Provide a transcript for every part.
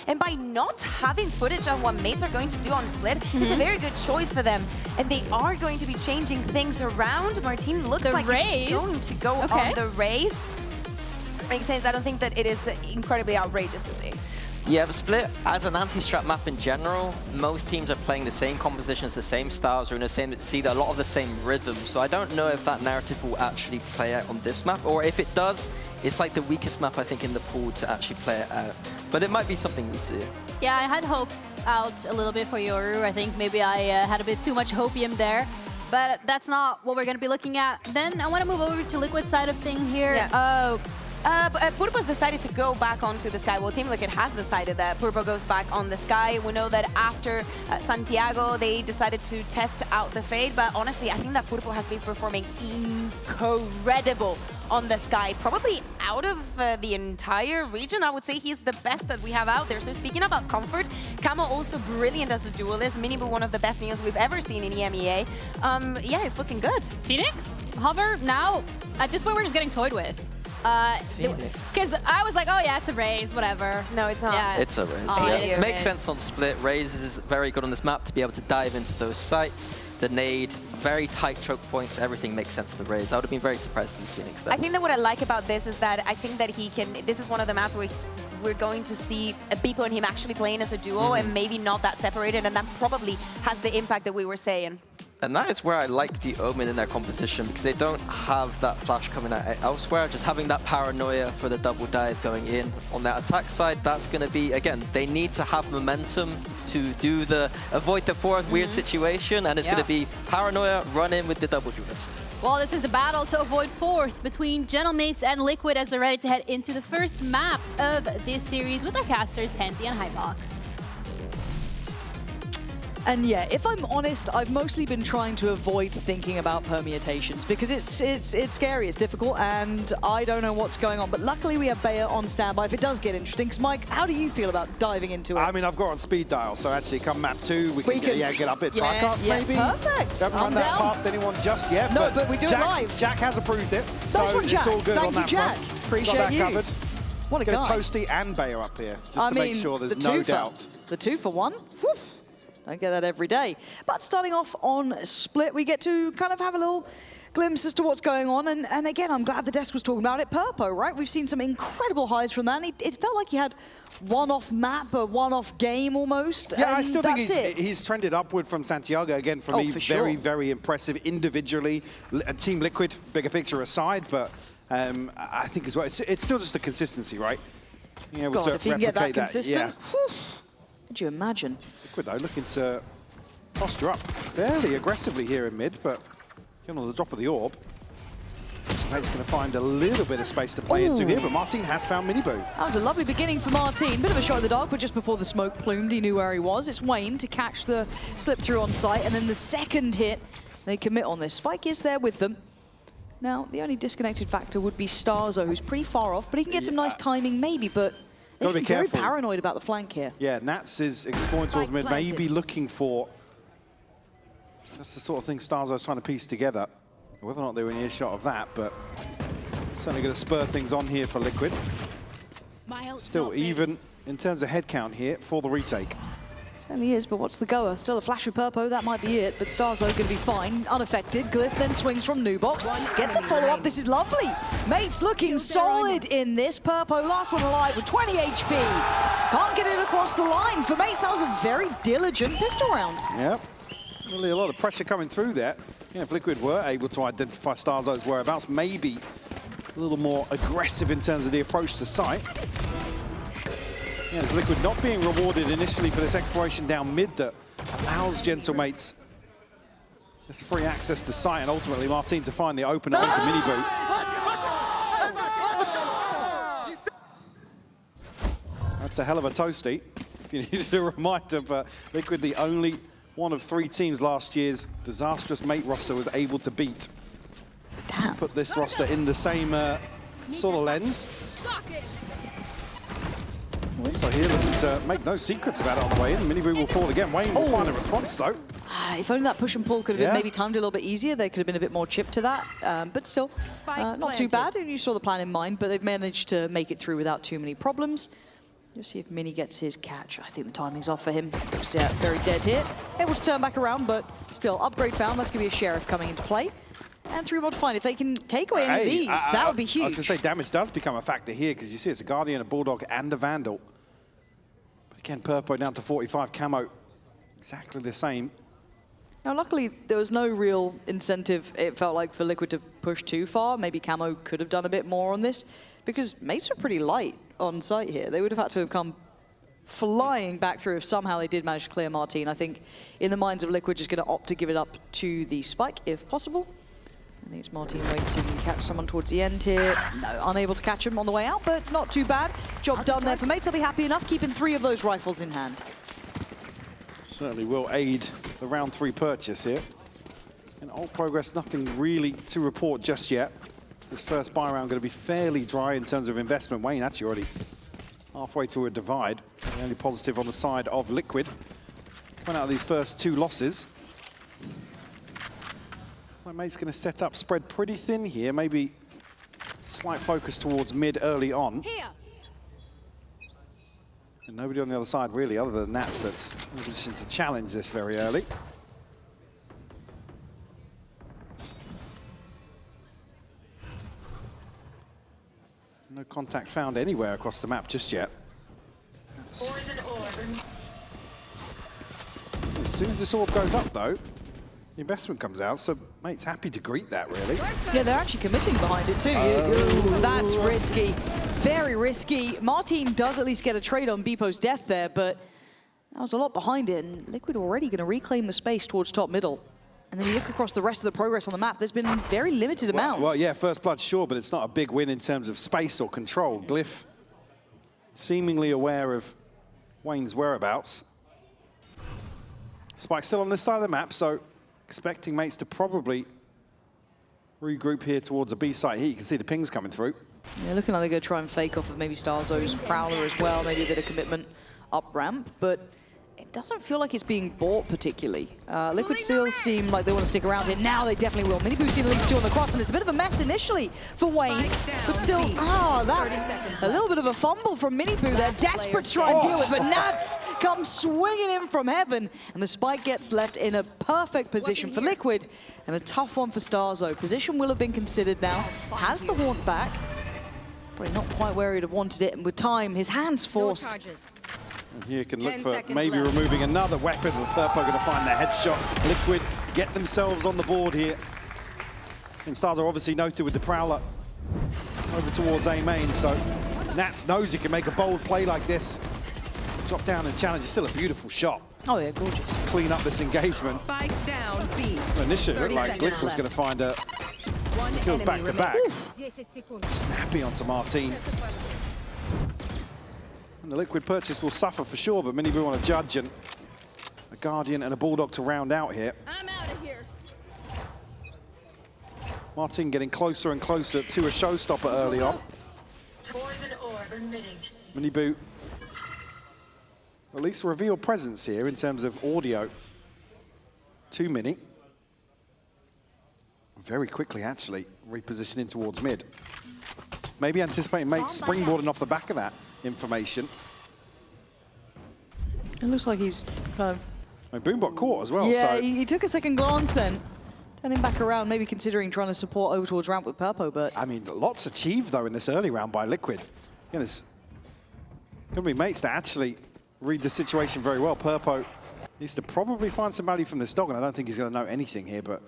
And by not having footage of what mates are going to do on Split, it's a very good choice for them. And they are going to be changing things around. Martin looks like he's going to go on the race. Makes sense. I don't think that it is incredibly outrageous to see. Yeah, but Split, as an anti-strat map in general, most teams are playing the same compositions, the same styles, or in the same, see a lot of the same rhythms. So I don't know if that narrative will actually play out on this map, or if it does, it's like the weakest map, I think, in the pool to actually play it out. But it might be something we see. Yeah, I had hopes out a little bit for Yoru. I think maybe I had a bit too much hopium there. But that's not what we're going to be looking at. Then I want to move over to Liquid side of thing here. Yeah. Purpo's decided to go back onto the Sky. Well, Team Liquid has decided that Purpo goes back on the Sky. We know that after Santiago, they decided to test out the Fade. But honestly, I think that Purpo has been performing incredible on the Sky. Probably out of the entire region, I would say he's the best that we have out there. So speaking about comfort, Camo also brilliant as a duelist. Minibu, one of the best Neos we've ever seen in EMEA. Yeah, it's looking good. Phoenix, Hover, now, at this point, we're just getting toyed with. Because I was like, oh yeah, it's a raise, whatever. No, it's not. Yeah. It's a raise. Oh, It makes sense on Split. Raze is very good on this map to be able to dive into those sites. The nade, very tight choke points, everything makes sense to the Raze. I would have been very surprised in Phoenix there. I think that what I like about this is that I think that he can, this is one of the maps where we're going to see Bipo and him actually playing as a duo and maybe not that separated, and that probably has the impact that we were saying. And that is where I like the Omen in their composition, because they don't have that flash coming out elsewhere. Just having that paranoia for the double dive going in. On their attack side, that's going to be, again, they need to have momentum to do the avoid the fourth weird situation, and it's going to be paranoia, run in with the double duelist. Well, this is the battle to avoid fourth between Gentlemates and Liquid as they're ready to head into the first map of this series with our casters, Pansy and Hypoc. And yeah, if I'm honest, I've mostly been trying to avoid thinking about permutations because it's scary, it's difficult, and I don't know what's going on. But luckily we have Bayer on standby if it does get interesting. Because Mike, how do you feel about diving into it? I mean, I've got on speed dial, so actually come map 2, we can get up at Tricast maybe. Perfect. Haven't run that past anyone just yet. No, but we do it live. Jack has approved it, so nice one, it's all good Thank on you, that Jack. front. Appreciate got that you. covered. What a Get guy. Toasty and Bayer up here, just to make sure there's no doubt. The 2 for 1. Whew. Don't get that every day. But starting off on Split, we get to kind of have a little glimpse as to what's going on. And again, I'm glad the desk was talking about it. Purpo, right? We've seen some incredible highs from that. And it felt like he had one-off map, a one-off game almost. Yeah, I still think he's trended upward from Santiago. Again, for me, very, very impressive individually. Team Liquid, bigger picture aside, but I think as well, it's still just the consistency, right? Being able to if you can get that consistent. Yeah. Could you imagine? Liquid, though, looking to posture up fairly aggressively here in mid, but getting on the drop of the orb. Mate's going to find a little bit of space to play into here, but Martin has found Minibu. That was a lovely beginning for Martin. Bit of a shot in the dark, but just before the smoke plumed, he knew where he was. It's Wayne to catch the slip through on site, and then the second hit, they commit on this. Spike is there with them. Now, the only disconnected factor would be Starzo, who's pretty far off, but he can get some nice timing maybe, but he's very paranoid about the flank here. Yeah, Nats is exploring towards mid, maybe looking for just the sort of thing Starzo's trying to piece together. Whether or not they were in earshot of that, but certainly going to spur things on here for Liquid. Still even in terms of head count here for the retake. Certainly is, but what's the goer? Still a flash with Purpo, that might be it, but Starzo going to be fine, unaffected. Glyph then swings from Nubox, gets a follow-up, this is lovely. Mates looking solid in this. Purpo, last one alive with 20 HP. Can't get it across the line. For Mates, that was a very diligent pistol round. Yep, really a lot of pressure coming through there. Yeah, if Liquid were able to identify Starzo's whereabouts, maybe a little more aggressive in terms of the approach to site. Yeah, it's Liquid not being rewarded initially for this exploration down mid that allows Gentlemates this free access to site, and ultimately Martin to find the opener onto Minibu. That's a hell of a toasty. If you needed a reminder, but Liquid, the only one of 3 teams last year's disastrous mate roster was able to beat. Damn. Put this roster in the same sort of lens. So here looking to make no secrets about it on the way in. Minibu will fall again. Wayne will find a response though. If only that push and pull could have been maybe timed a little bit easier. They could have been a bit more chipped to that. But still, not too bad. You saw the plan in mind, but they've managed to make it through without too many problems. Just see if Mini gets his catch. I think the timing's off for him. Yeah, very dead here. Able to turn back around, but still, upgrade found. That's going to be a Sheriff coming into play. And 3 mod find. If they can take away any of these, that would be huge. I was going to say, damage does become a factor here, because you see it's a Guardian, a Bulldog, and a Vandal. But again, Purpo down to 45, Camo exactly the same. Now, luckily, there was no real incentive, it felt like, for Liquid to push too far. Maybe Camo could have done a bit more on this, because mates are pretty light on site here. They would have had to have come flying back through if somehow they did manage to clear Martin. I think in the minds of Liquid, just going to opt to give it up to the Spike, if possible. I think it's Martin waits and catch someone towards the end here. No, unable to catch him on the way out, but not too bad. Job done there for mates. I'll be happy enough keeping 3 of those rifles in hand. Certainly will aid the round 3 purchase here. In ult progress, nothing really to report just yet. This first buy round going to be fairly dry in terms of investment. Wayne actually already halfway to a divide. The only positive on the side of Liquid. Coming out of these first 2 losses. My mate's going to set up, spread pretty thin here. Maybe slight focus towards mid early on. Here. And nobody on the other side really, other than Nats, that's in a position to challenge this very early. No contact found anywhere across the map just yet. As soon as this orb goes up, though, the investment comes out, so mate's happy to greet that, really. Yeah, they're actually committing behind it, too. Ooh, that's risky. Very risky. Martin does at least get a trade on Beepo's death there, but that was a lot behind it, and Liquid already going to reclaim the space towards top middle. And then you look across the rest of the progress on the map, there's been very limited amounts. Well, yeah, first blood, sure, but it's not a big win in terms of space or control. Glyph seemingly aware of Wayne's whereabouts. Spike still on this side of the map, so expecting mates to probably regroup here towards a B site here. You can see the pings coming through. Yeah, looking like they're going to try and fake off of maybe Starzo's Prowler as well, maybe a bit of commitment up ramp, but it doesn't feel like it's being bought particularly. Liquid still seem like they want to stick around here. Now they definitely will. Mini Boo's seen at least 2 on the cross, and it's a bit of a mess initially for Wayne, but still, that's a little bit of a fumble from Mini Boo. They're desperate to try and deal with, but Nats comes swinging in from heaven, and the Spike gets left in a perfect position for Liquid, and a tough one for Starzo. Position will have been considered now. Has the Haunt back. Probably not quite where he'd have wanted it, and with time, his hands forced. And here can look for maybe removing another weapon. The Purpo going to find their headshot. Liquid get themselves on the board here. And Stars are obviously noted with the Prowler over towards A main, so Nats knows he can make a bold play like this. Drop down and challenge. It's still a beautiful shot. Oh yeah, gorgeous. Clean up this engagement. Spike down B. Initially, it looked like Glyph was going to find a kills back to back. Snappy onto Martin. And the Liquid purchase will suffer for sure, but Mini Boo on a judge and a Guardian and a Bulldog to round out here. I'm out of here. Martin getting closer and closer to a showstopper early on. Mini Boo at least reveal presence here in terms of audio to Mini. Very quickly, actually, repositioning towards mid. Maybe anticipating mates springboarding off the back of that information. It looks like he's kind of... I mean, Boombot caught as well. Yeah, so. he took a second glance then. Turning back around, maybe considering trying to support over towards ramp with Purpo, but... I mean, lots achieved, though, in this early round by Liquid. Again, there's going to be mates to actually read the situation very well. Purpo needs to probably find some value from this dog, and I don't think he's going to know anything here, but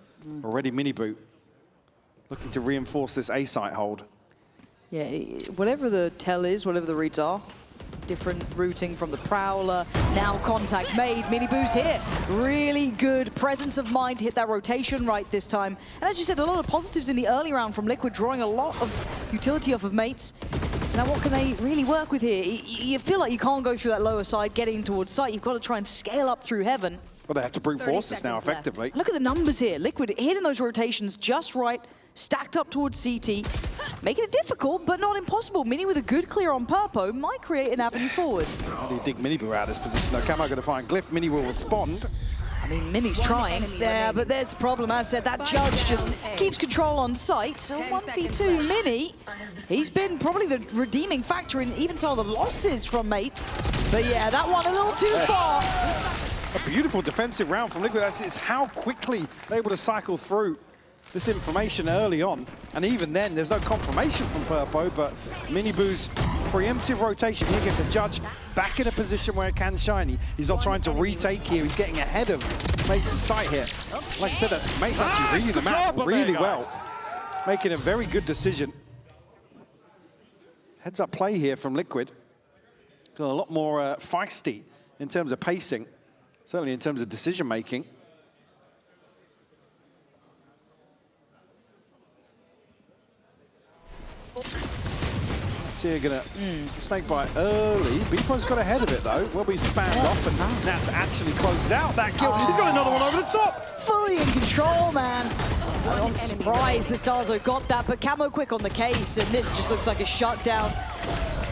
already Mini Boo looking to reinforce this A site hold. Yeah, whatever the tell is, whatever the reads are, different routing from the Prowler, now contact made, Mini Boo's here. Really good presence of mind to hit that rotation right this time. And as you said, a lot of positives in the early round from Liquid, drawing a lot of utility off of mates. So now what can they really work with here? You feel like you can't go through that lower side, getting towards site. You've got to try and scale up through heaven. Well, they have to brute force this now effectively. Look at the numbers here. Liquid hitting those rotations just right, stacked up towards CT, making it difficult, but not impossible. Mini with a good clear on Purpo might create an avenue forward. How do you dig Mini Boo out of this position though? Camo going to find Glyph. Mini will respond. I mean, Mini's trying there, but there's the problem. As I said, that judge just keeps control on site. So 1v2 Mini, he's been probably the redeeming factor in even some of the losses from mates. But yeah, that one a little too far. A beautiful defensive round from Liquid. It's how quickly they're able to cycle through this information early on. And even then, there's no confirmation from Purpo, but Miniboo's preemptive rotation here gets a judge back in a position where it can shine. He's not trying to retake here. He's getting ahead of Mates' sight here. Like I said, that's Mates actually reading the map really well, making a very good decision. Heads up play here from Liquid. Got a lot more feisty in terms of pacing, certainly in terms of decision making. Here gonna snake bite early. Beepo's got ahead of it though. Will be spammed off, and Nats actually closes out that kill. He's got another one over the top. Fully in control, man. I'm surprised the Starzo got that, but Camo quick on the case, and this just looks like a shutdown.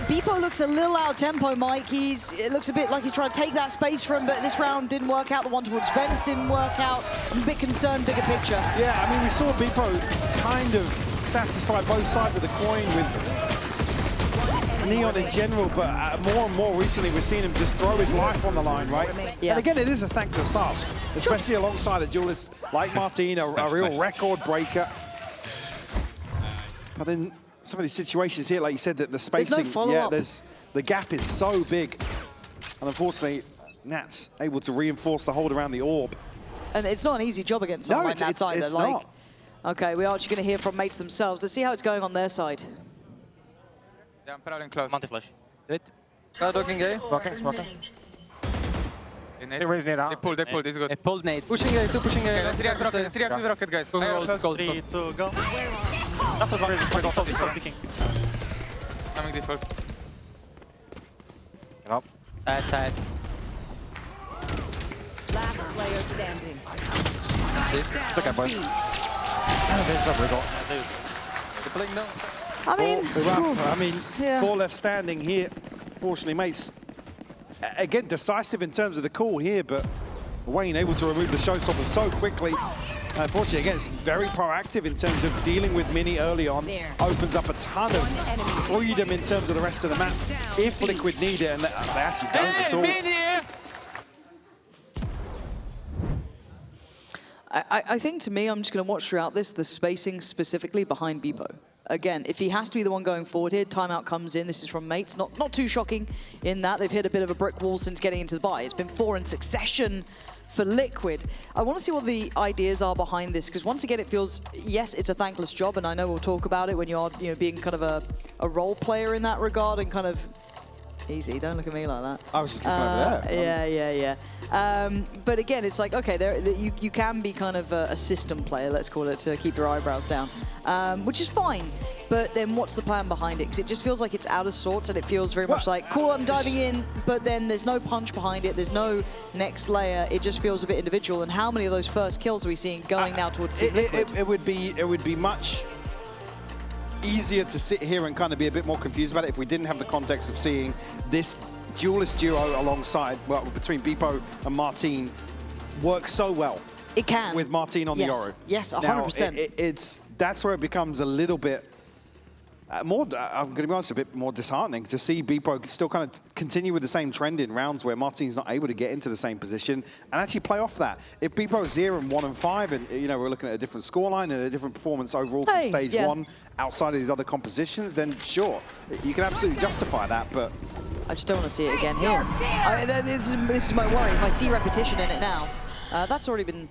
Beepo looks a little out of tempo, Mike. It looks a bit like he's trying to take that space from him, but this round didn't work out. The one towards Vents didn't work out. I'm a bit concerned, bigger picture. Yeah, I mean, we saw Beepo kind of satisfy both sides of the coin with Neon in general, but more and more recently we're seeing him just throw his life on the line, right? Yeah. And again, it is a thankless task, especially alongside a duelist like Martin, a real record breaker. But in some of these situations here, like you said, that the spacing, the gap is so big. And unfortunately, Nat's able to reinforce the hold around the orb. And it's not an easy job against someone like Nats either. It's not. Okay, we are actually going to hear from Mates themselves. Let's see how it's going on their side. Yeah, I'm prowling close. Multi-flash. Do it. Walking A. Smoking. They raise nade. They pull, this is good. It pulls nade. Pushing A, two pushing A. Okay, let's react with rocket, guys. Gold. 3, 2, go. After one, picking. Coming default. Get up. Side. Last player standing. Look at boys. There's a wiggle. I mean, I mean, 4 left standing here. Fortunately, Mates, again, decisive in terms of the call here, but Wayne able to remove the showstopper so quickly. Unfortunately, again, it's very proactive in terms of dealing with Mini early on. Opens up a ton of freedom in terms of the rest of the map if Liquid need it, and they actually don't at all. I think to me, I'm just going to watch throughout this, the spacing specifically behind Beepo. Again, if he has to be the one going forward here, timeout comes in. This is from Mates. Not too shocking in that. They've hit a bit of a brick wall since getting into the buy. It's been 4 in succession for Liquid. I want to see what the ideas are behind this, because once again, it feels, yes, it's a thankless job, and I know we'll talk about it when you are being kind of a role player in that regard, and kind of easy, don't look at me like that. I was just looking over there. Yeah. But again, it's like, okay, you can be kind of a system player, let's call it, to keep your eyebrows down, which is fine. But then what's the plan behind it? Because it just feels like it's out of sorts, and it feels very much like, cool, I'm diving in, but then there's no punch behind it, there's no next layer. It just feels a bit individual. And how many of those first kills are we seeing going now towards Liquid? It would be much easier to sit here and kind of be a bit more confused about it if we didn't have the context of seeing this duelist duo alongside, well, between Beepo and Martin work so well. It can. With Martin on the Yoru. Yes, 100%. Now, that's where it becomes a little bit more, I'm going to be honest, a bit more disheartening to see Beepo still kind of continue with the same trend in rounds where Martin's not able to get into the same position and actually play off that. If Beepo's 0 and 1 and 5, and we're looking at a different scoreline and a different performance overall from stage 1 outside of these other compositions, then sure, you can absolutely justify that, but I just don't want to see it again here. This is my worry. If I see repetition in it now, that's already been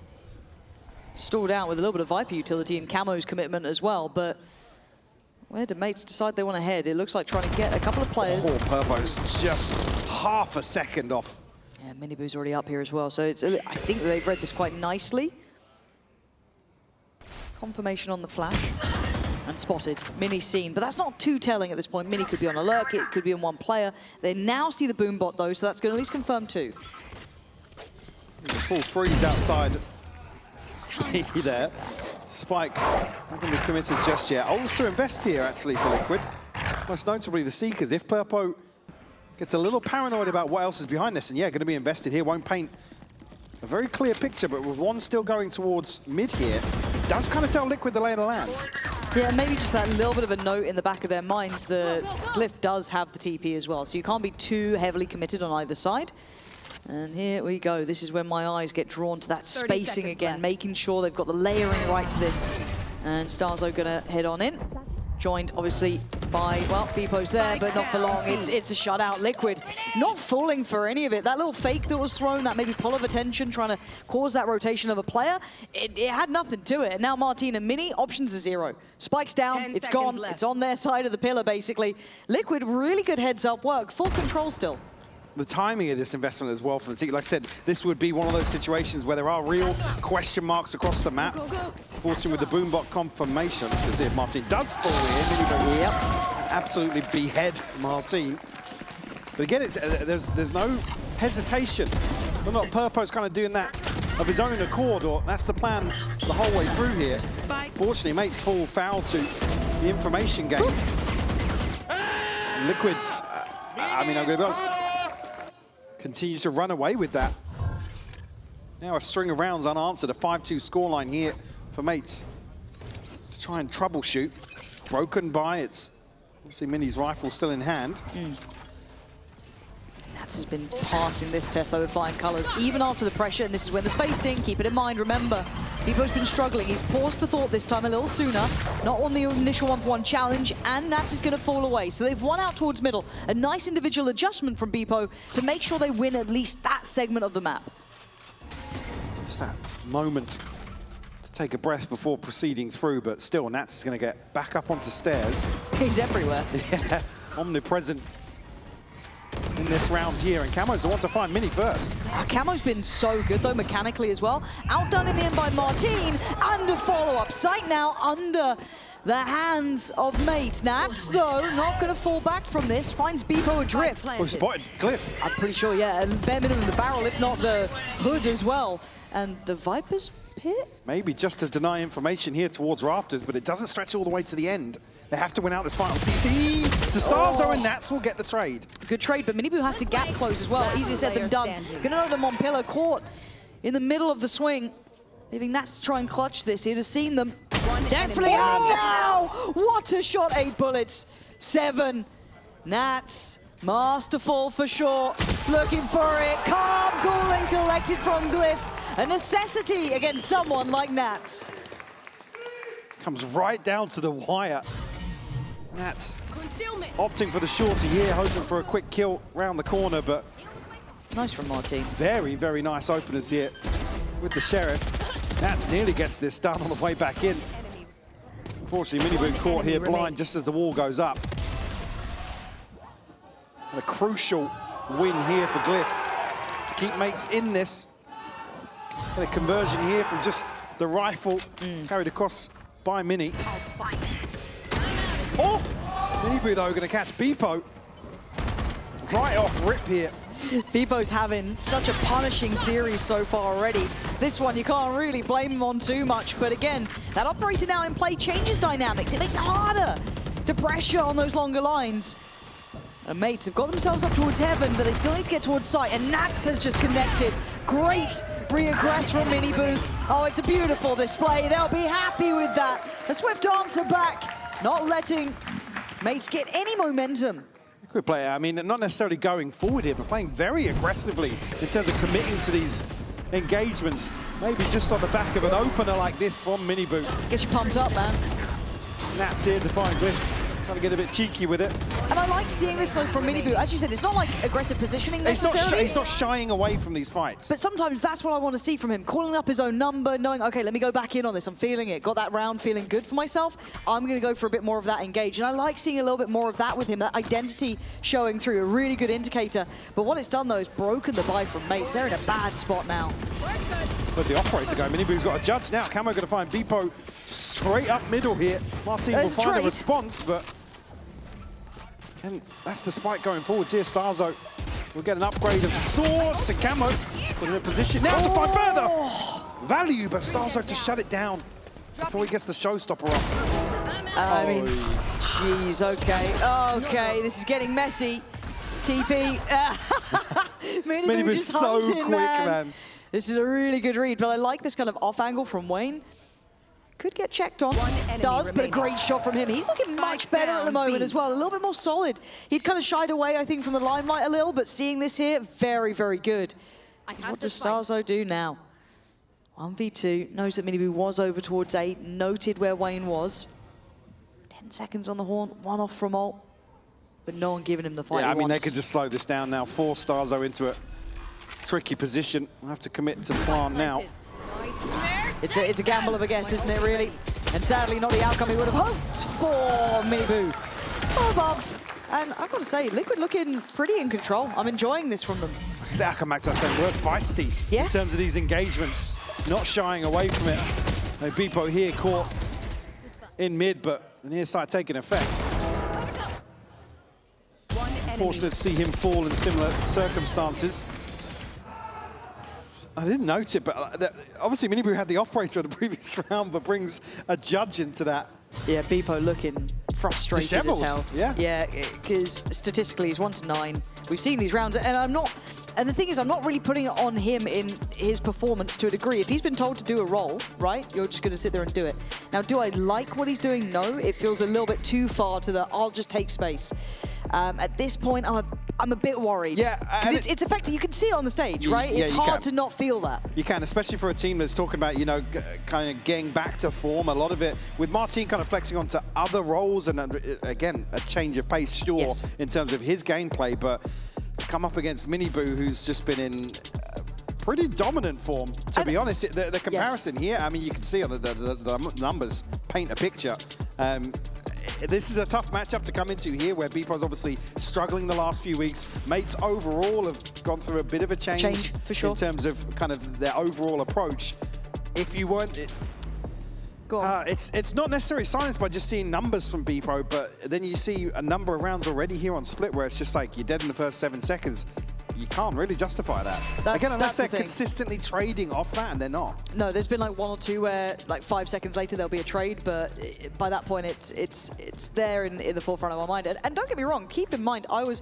stalled out with a little bit of Viper utility and Camo's commitment as well, but where do Mates decide they want to head? It looks like trying to get a couple of players. Oh, Purpo's just half a second off. Yeah, Miniboo's already up here as well, so it's, I think that they've read this quite nicely. Confirmation on the flash. And spotted. Mini seen, but that's not too telling at this point. Mini could be on a lurk, it could be in one player. They now see the boom bot though, so that's going to at least confirm 2. Full freeze outside there. Spike not going to be committed just yet. Ults to invest here actually for Liquid. Most notably the Seekers. If Purpo gets a little paranoid about what else is behind this, and yeah, going to be invested here, won't paint a very clear picture, but with one still going towards mid here, does kind of tell Liquid the lay of the land. Yeah, maybe just that little bit of a note in the back of their minds that Glyph does have the TP as well, so you can't be too heavily committed on either side. And here we go. This is when my eyes get drawn to that spacing again, left. making sure they've got the layering right to this. And Starzo gonna head on in. Joined, obviously, by, well, Beepo's there, but not for long. It's a shutout. Liquid not falling for any of it. That little fake that was thrown, that maybe pull of attention, trying to cause that rotation of a player, it had nothing to it. And now Martin and Mini, options are zero. Spike's down, it's gone, left. it's on their side of the pillar, basically. Liquid, really good heads-up work, full control still. The timing of this investment as well from the team. Like I said, this would be one of those situations where there are real question marks across the map. Fortunately, with the Boombot confirmation, to see if Martin does fall in. Yep. Absolutely behead Martin. But again, it's there's no hesitation. But not Purpo's kind of doing that of his own accord, or that's the plan the whole way through here. Fortunately, mates fall foul to the information game. Liquid's, I mean, I'm going to be honest, continues to run away with that. Now a string of rounds unanswered, a 5-2 scoreline here for mates to try and troubleshoot. Broken by, it's obviously Mini's rifle still in hand. Nats has been passing this test though with flying colours, even after the pressure, and this is when the spacing, keep it in mind, remember, Beepo's been struggling. He's paused for thought this time a little sooner, not on the initial 1-for-1 challenge, and Nats is going to fall away. So they've won out towards middle. A nice individual adjustment from Beepo to make sure they win at least that segment of the map. It's that moment to take a breath before proceeding through, but still Nats is going to get back up onto stairs. He's everywhere. Yeah, omnipresent in this round here, and Camo's the one to find Mini first. Camo's been so good though mechanically as well. Outdone in the end by Martin, and a follow-up. Sight now under the hands of mate. Nats though not going to fall back from this, finds Beepo adrift. Oh, spotted Glyph. I'm pretty sure, yeah, and bare minimum the barrel, if not the hood as well. And the Viper's pit? Maybe just to deny information here towards Rafters, but it doesn't stretch all the way to the end. They have to win out this final CT to Starzo, and Nats will get the trade. Good trade, but Miniboo has to gap close as well. Easier said than done. Gonna know them on pillar, caught in the middle of the swing. Leaving Nats to try and clutch this. He'd have seen them. Definitely has now! What a shot, 8 bullets. 7. Nats, masterful for sure. Looking for it. Calm, cool, and collected from Glyph. A necessity against someone like Nats. Comes right down to the wire. Nats opting for the shorty here, hoping for a quick kill round the corner, but Nice from Martin. very, very nice openers here with the Sheriff. Nats nearly gets this done on the way back in. Unfortunately, Miniboo caught here blind just as the wall goes up. And a crucial win here for Glyph to keep mates in this. And a conversion here from just the rifle carried across by Mini. Oh! Miniboo, though, going to catch Beepo. Right off rip here. Beepo's having such a punishing series so far already. This one, you can't really blame him on too much. But again, that operator now in play changes dynamics. It makes it harder to pressure on those longer lines. And mates have got themselves up towards heaven, but they still need to get towards sight. And Nats has just connected. Great regress from Miniboo. Oh, it's a beautiful display. They'll be happy with that. A swift answer back, not letting mates get any momentum. Good player. I mean, not necessarily going forward here, but playing very aggressively in terms of committing to these engagements. Maybe just on the back of an opener like this from Miniboo. Gets you pumped up, man. Nats here to find Glyph. Trying to get a bit cheeky with it. And I like seeing this though from Miniboo. As you said, it's not like aggressive positioning necessarily. He's not shying away from these fights. But sometimes that's what I want to see from him. Calling up his own number, knowing, okay, let me go back in on this. I'm feeling it. Got that round feeling good for myself. I'm going to go for a bit more of that engage. And I like seeing a little bit more of that with him, that identity showing through. A really good indicator. But what it's done though is broken the buy from mates. They're in a bad spot now. But the operator go. Miniboo's got a judge now. Camo going to find Beepo straight up middle here. Martin will find a response, but... And that's the spike going forwards here. Starzo will get an upgrade of swords to Camo. Put in a position now to find further value, but Starzo to shut it down before he gets the showstopper off. I mean, jeez, okay. Okay, this is getting messy. TP. Miniboo just so quick, man. This is a really good read, but I like this kind of off angle from Wayne. Could get checked on, does, but a great shot from him. He's looking much better at the moment as well, a little bit more solid. He'd kind of shied away, I think, from the limelight a little, but seeing this here, very, very good. What does Starzo do now? 1v2, knows that Minibu was over towards 8, noted where Wayne was. 10 seconds on the horn, 1 off from ult, but no one giving him the fight Yeah, I mean, wants. they could just slow this down now, force Starzo into a tricky position. We'll have to commit to plant now. It's a gamble of a guess, isn't it, really? And sadly, not the outcome he would have hoped for Minibu. Above. And I've got to say, Liquid looking pretty in control. I'm enjoying this from them. I come back to that same word, feisty, in terms of these engagements. Not shying away from it. Beepo here caught in mid, but the near side taking effect. Fortunate to see him fall in similar circumstances. I didn't note it, but obviously Minibu had the operator in the previous round, but brings a judge into that. Yeah, Beepo looking frustrated as hell. Yeah. Yeah, because statistically he's 1 to 9. We've seen these rounds, and the thing is, I'm not really putting it on him in his performance to a degree. If he's been told to do a role, right, you're just going to sit there and do it. Now, do I like what he's doing? No, it feels a little bit too far to the I'll just take space. At this point, I'm a bit worried. Yeah, because it's effective. You can see it on the stage, right? Yeah, it's hard to not feel that. You can, especially for a team that's talking about, you know, kind of getting back to form. A lot of it with Martin kind of flexing onto other roles, and again, a change of pace, sure, in terms of his gameplay, but to come up against Minibu, who's just been in pretty dominant form, to be honest. The comparison here, I mean, you can see on the numbers paint a picture. This is a tough matchup to come into here, where Beepo's obviously struggling the last few weeks. Mates overall have gone through a bit of a change for sure, in terms of kind of their overall approach. If you weren't... it's not necessarily silenced by just seeing numbers from Beepo, but then you see a number of rounds already here on Split where it's just like you're dead in the first 7 seconds. You can't really justify that. Again, unless they're consistently trading off that, and they're not. No, there's been like 1 or 2 where like 5 seconds later there'll be a trade, but by that point it's there in the forefront of my mind. And don't get me wrong, keep in mind, I was...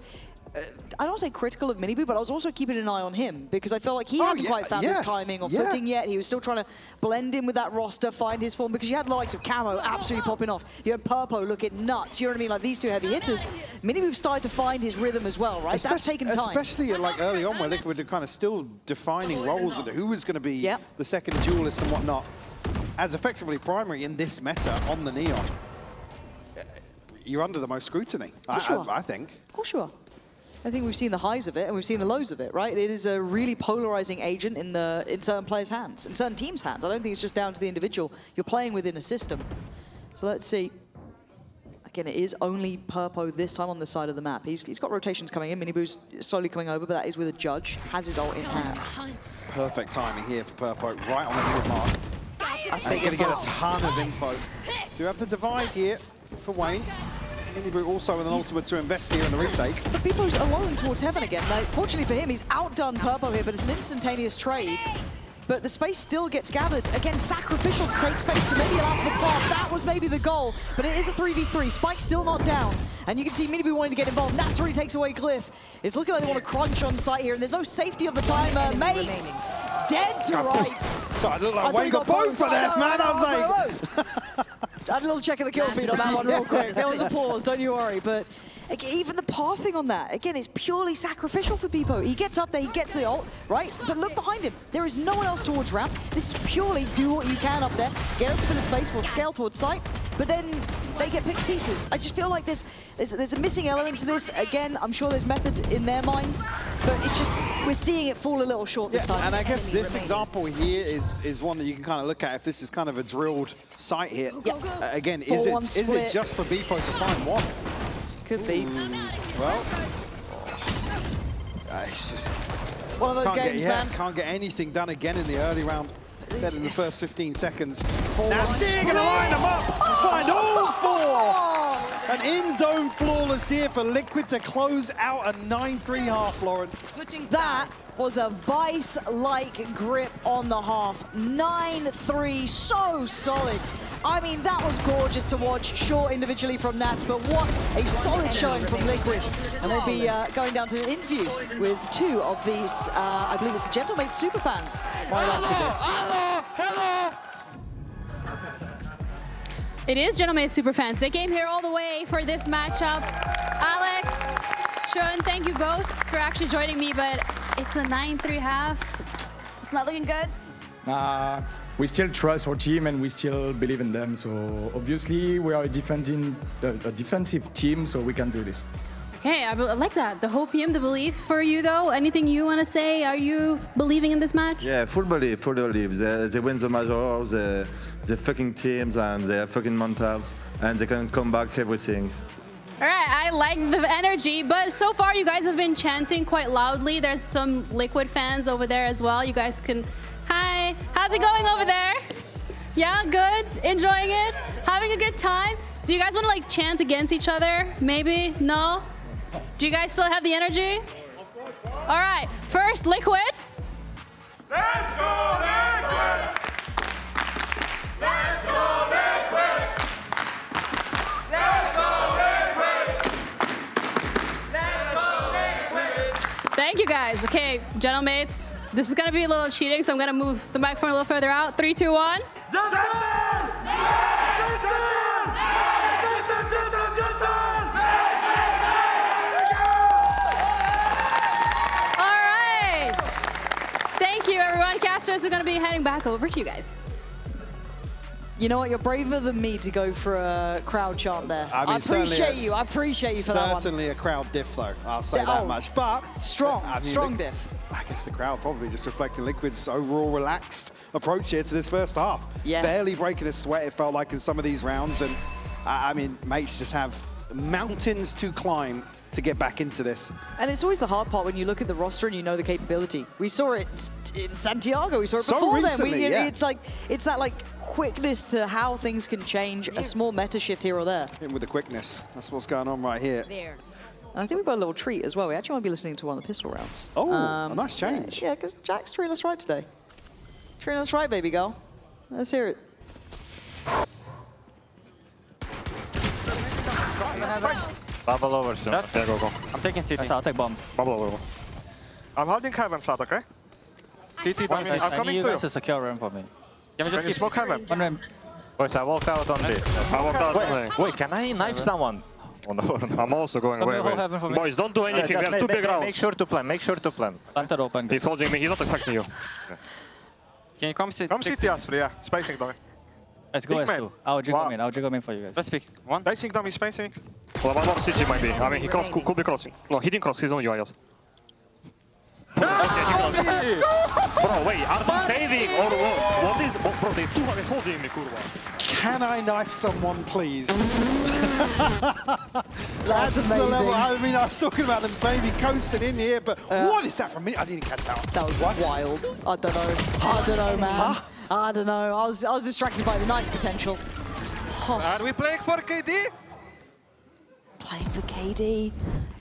I don't want to say critical of Minibu, but I was also keeping an eye on him because I felt like he hadn't quite found his timing or footing yet. He was still trying to blend in with that roster, find his form, because you had the likes of Camo absolutely popping off. You had Purpo looking nuts. You know what I mean? Like these two heavy hitters. Minibu started to find his rhythm as well, right? That's taken time. Especially like early on where Liquid are kind of still defining roles and who was going to be the second duelist and whatnot as effectively primary in this meta on the Neon. You're under the most scrutiny, I think. Of course you are. I think we've seen the highs of it and we've seen the lows of it, right? It is a really polarizing agent in certain players' hands, in certain teams' hands. I don't think it's just down to the individual. You're playing within a system. So let's see. Again, it is only Purpo this time on the side of the map. He's got rotations coming in. Minibu's slowly coming over, but that is with a judge. Has his ult in hand. Perfect timing here for Purpo, right on the mid mark. That's going to get a ton of info. Do you have the divide here for Wayne? Minibu also with an ultimate to invest here in the retake. But Beepo's alone towards heaven again. Now, fortunately for him, he's outdone Purpo here, but it's an instantaneous trade. But the space still gets gathered. Again, sacrificial to take space to maybe allow for the path. That was maybe the goal, but it is a 3v3. Spike's still not down. And you can see Minibu wanting to get involved. Naturally takes away Cliff. It's looking like they want to crunch on site here, and there's no safety of the timer. Mates, dead to rights. So I look like Wayne got both for that, man. I was like... I had a little check of the kill feed on that one real quick. There was a pause, don't you worry. But again, even the pathing on that, again, it's purely sacrificial for Beepo. He gets up there, he gets the ult, right? But look behind him. There is no one else towards ramp. This is purely do what you can up there. Get us a bit of space, we'll scale towards site. But then they get picked to pieces. I just feel like there's a missing element to this. Again, I'm sure there's method in their minds, but it's just, we're seeing it fall a little short this time. And I guess this example here is one that you can kind of look at if this is kind of a drilled site here. Again, is it just for Beepo to find one? Could be. Well, it's just one of those games, man. Can't get anything done again in the early round. Dead in the first 15 seconds. Now Seeing gonna line them up. Find all 4. An in-zone flawless here for Liquid to close out a 9-3 half, Lauren. That was a vice-like grip on the half. 9-3, so solid. I mean, that was gorgeous to watch, short individually from Nats, but what a solid showing from Liquid. And we'll be going down to an interview with two of these, I believe it's the Gentlemates superfans right after this. Hello! It is Gentlemates superfans. They came here all the way for this matchup. Alex, Sean, thank you both for actually joining me, but it's a 9-3 half. It's not looking good. We still trust our team and we still believe in them. So obviously we are a defensive team, so we can do this. Okay, I like that. The hopium, the belief for you though. Anything you want to say? Are you believing in this match? Yeah, full belief, full belief. They win the major, the fucking teams and they are fucking mentals and they can come back everything. All right, I like the energy, but so far you guys have been chanting quite loudly. There's some Liquid fans over there as well. You guys can, hi, how's it going over there? Yeah, good, enjoying it, having a good time. Do you guys want to like chant against each other? Maybe, no? Do you guys still have the energy? All right, first Liquid. Let's go, Liquid! Let's go, Liquid! Let's go, Liquid! Let's go, Liquid! Thank you guys. Okay, Gentlemates, this is gonna be a little cheating, so I'm gonna move the microphone a little further out. 3, 2, 1. Thank you, everyone. Casters are going to be heading back over to you guys. You know what? You're braver than me to go for a crowd chant there. I mean, I appreciate you. I appreciate you for that one. Certainly a crowd diff, though. I'll say that much. But strong, I mean, strong diff. I guess the crowd probably just reflecting Liquid's overall relaxed approach here to this first half. Yeah. Barely breaking a sweat, it felt like, in some of these rounds. And I mean, mates just have mountains to climb to get back into this. And it's always the hard part when you look at the roster and you know the capability. We saw it in Santiago. We saw it So before recently, then. yeah. It's that like quickness to how things can change, a small meta shift here or there. In with the quickness. That's what's going on right here. There. And I think we've got a little treat as well. We actually might be listening to one of the pistol rounds. Oh, a nice change. Yeah, because Jack's treating us right today. Treating us right, baby girl. Let's hear it. Bubble over soon. Okay, go. I'm taking CT. I'll take bomb. Bubble over. I'm holding heaven flat, okay? TT, One side. I'm I coming need you to guys you. to secure room for me. Can we Can just you keep smoke heaven? One room. Boys, I walked out on B. I walked out on A. Wait, can I knife someone? Oh no. I'm also going Come away. here, hold heaven for me. Boys, don't do anything. We have two big rounds. Make sure to plan. Make sure to plan. Planter open. He's holding me. He's not expecting you. Can you come sit? Come CT us free, yeah. Spacing dummy. Let's go Big man. S2. I'll jiggle Wow. in. I'll jiggle in for you guys. Let's pick one. Spacing dummy, spacing. Well, one more CT might be. I mean, he crossed, could be crossing. No, he didn't cross. He's on you, I guess. Okay, he crossed. Bro, wait, are they saving or what is? Bro, they two are holding me, kurwa. Can I knife someone, please? That's the amazing. level. I mean, I was talking about them maybe coasting in here, but what is that from me? I didn't catch that one. That was wild. I don't know. I don't know, man. Huh? I don't know. I was distracted by the knife potential. Are we playing for KD? Playing for KD.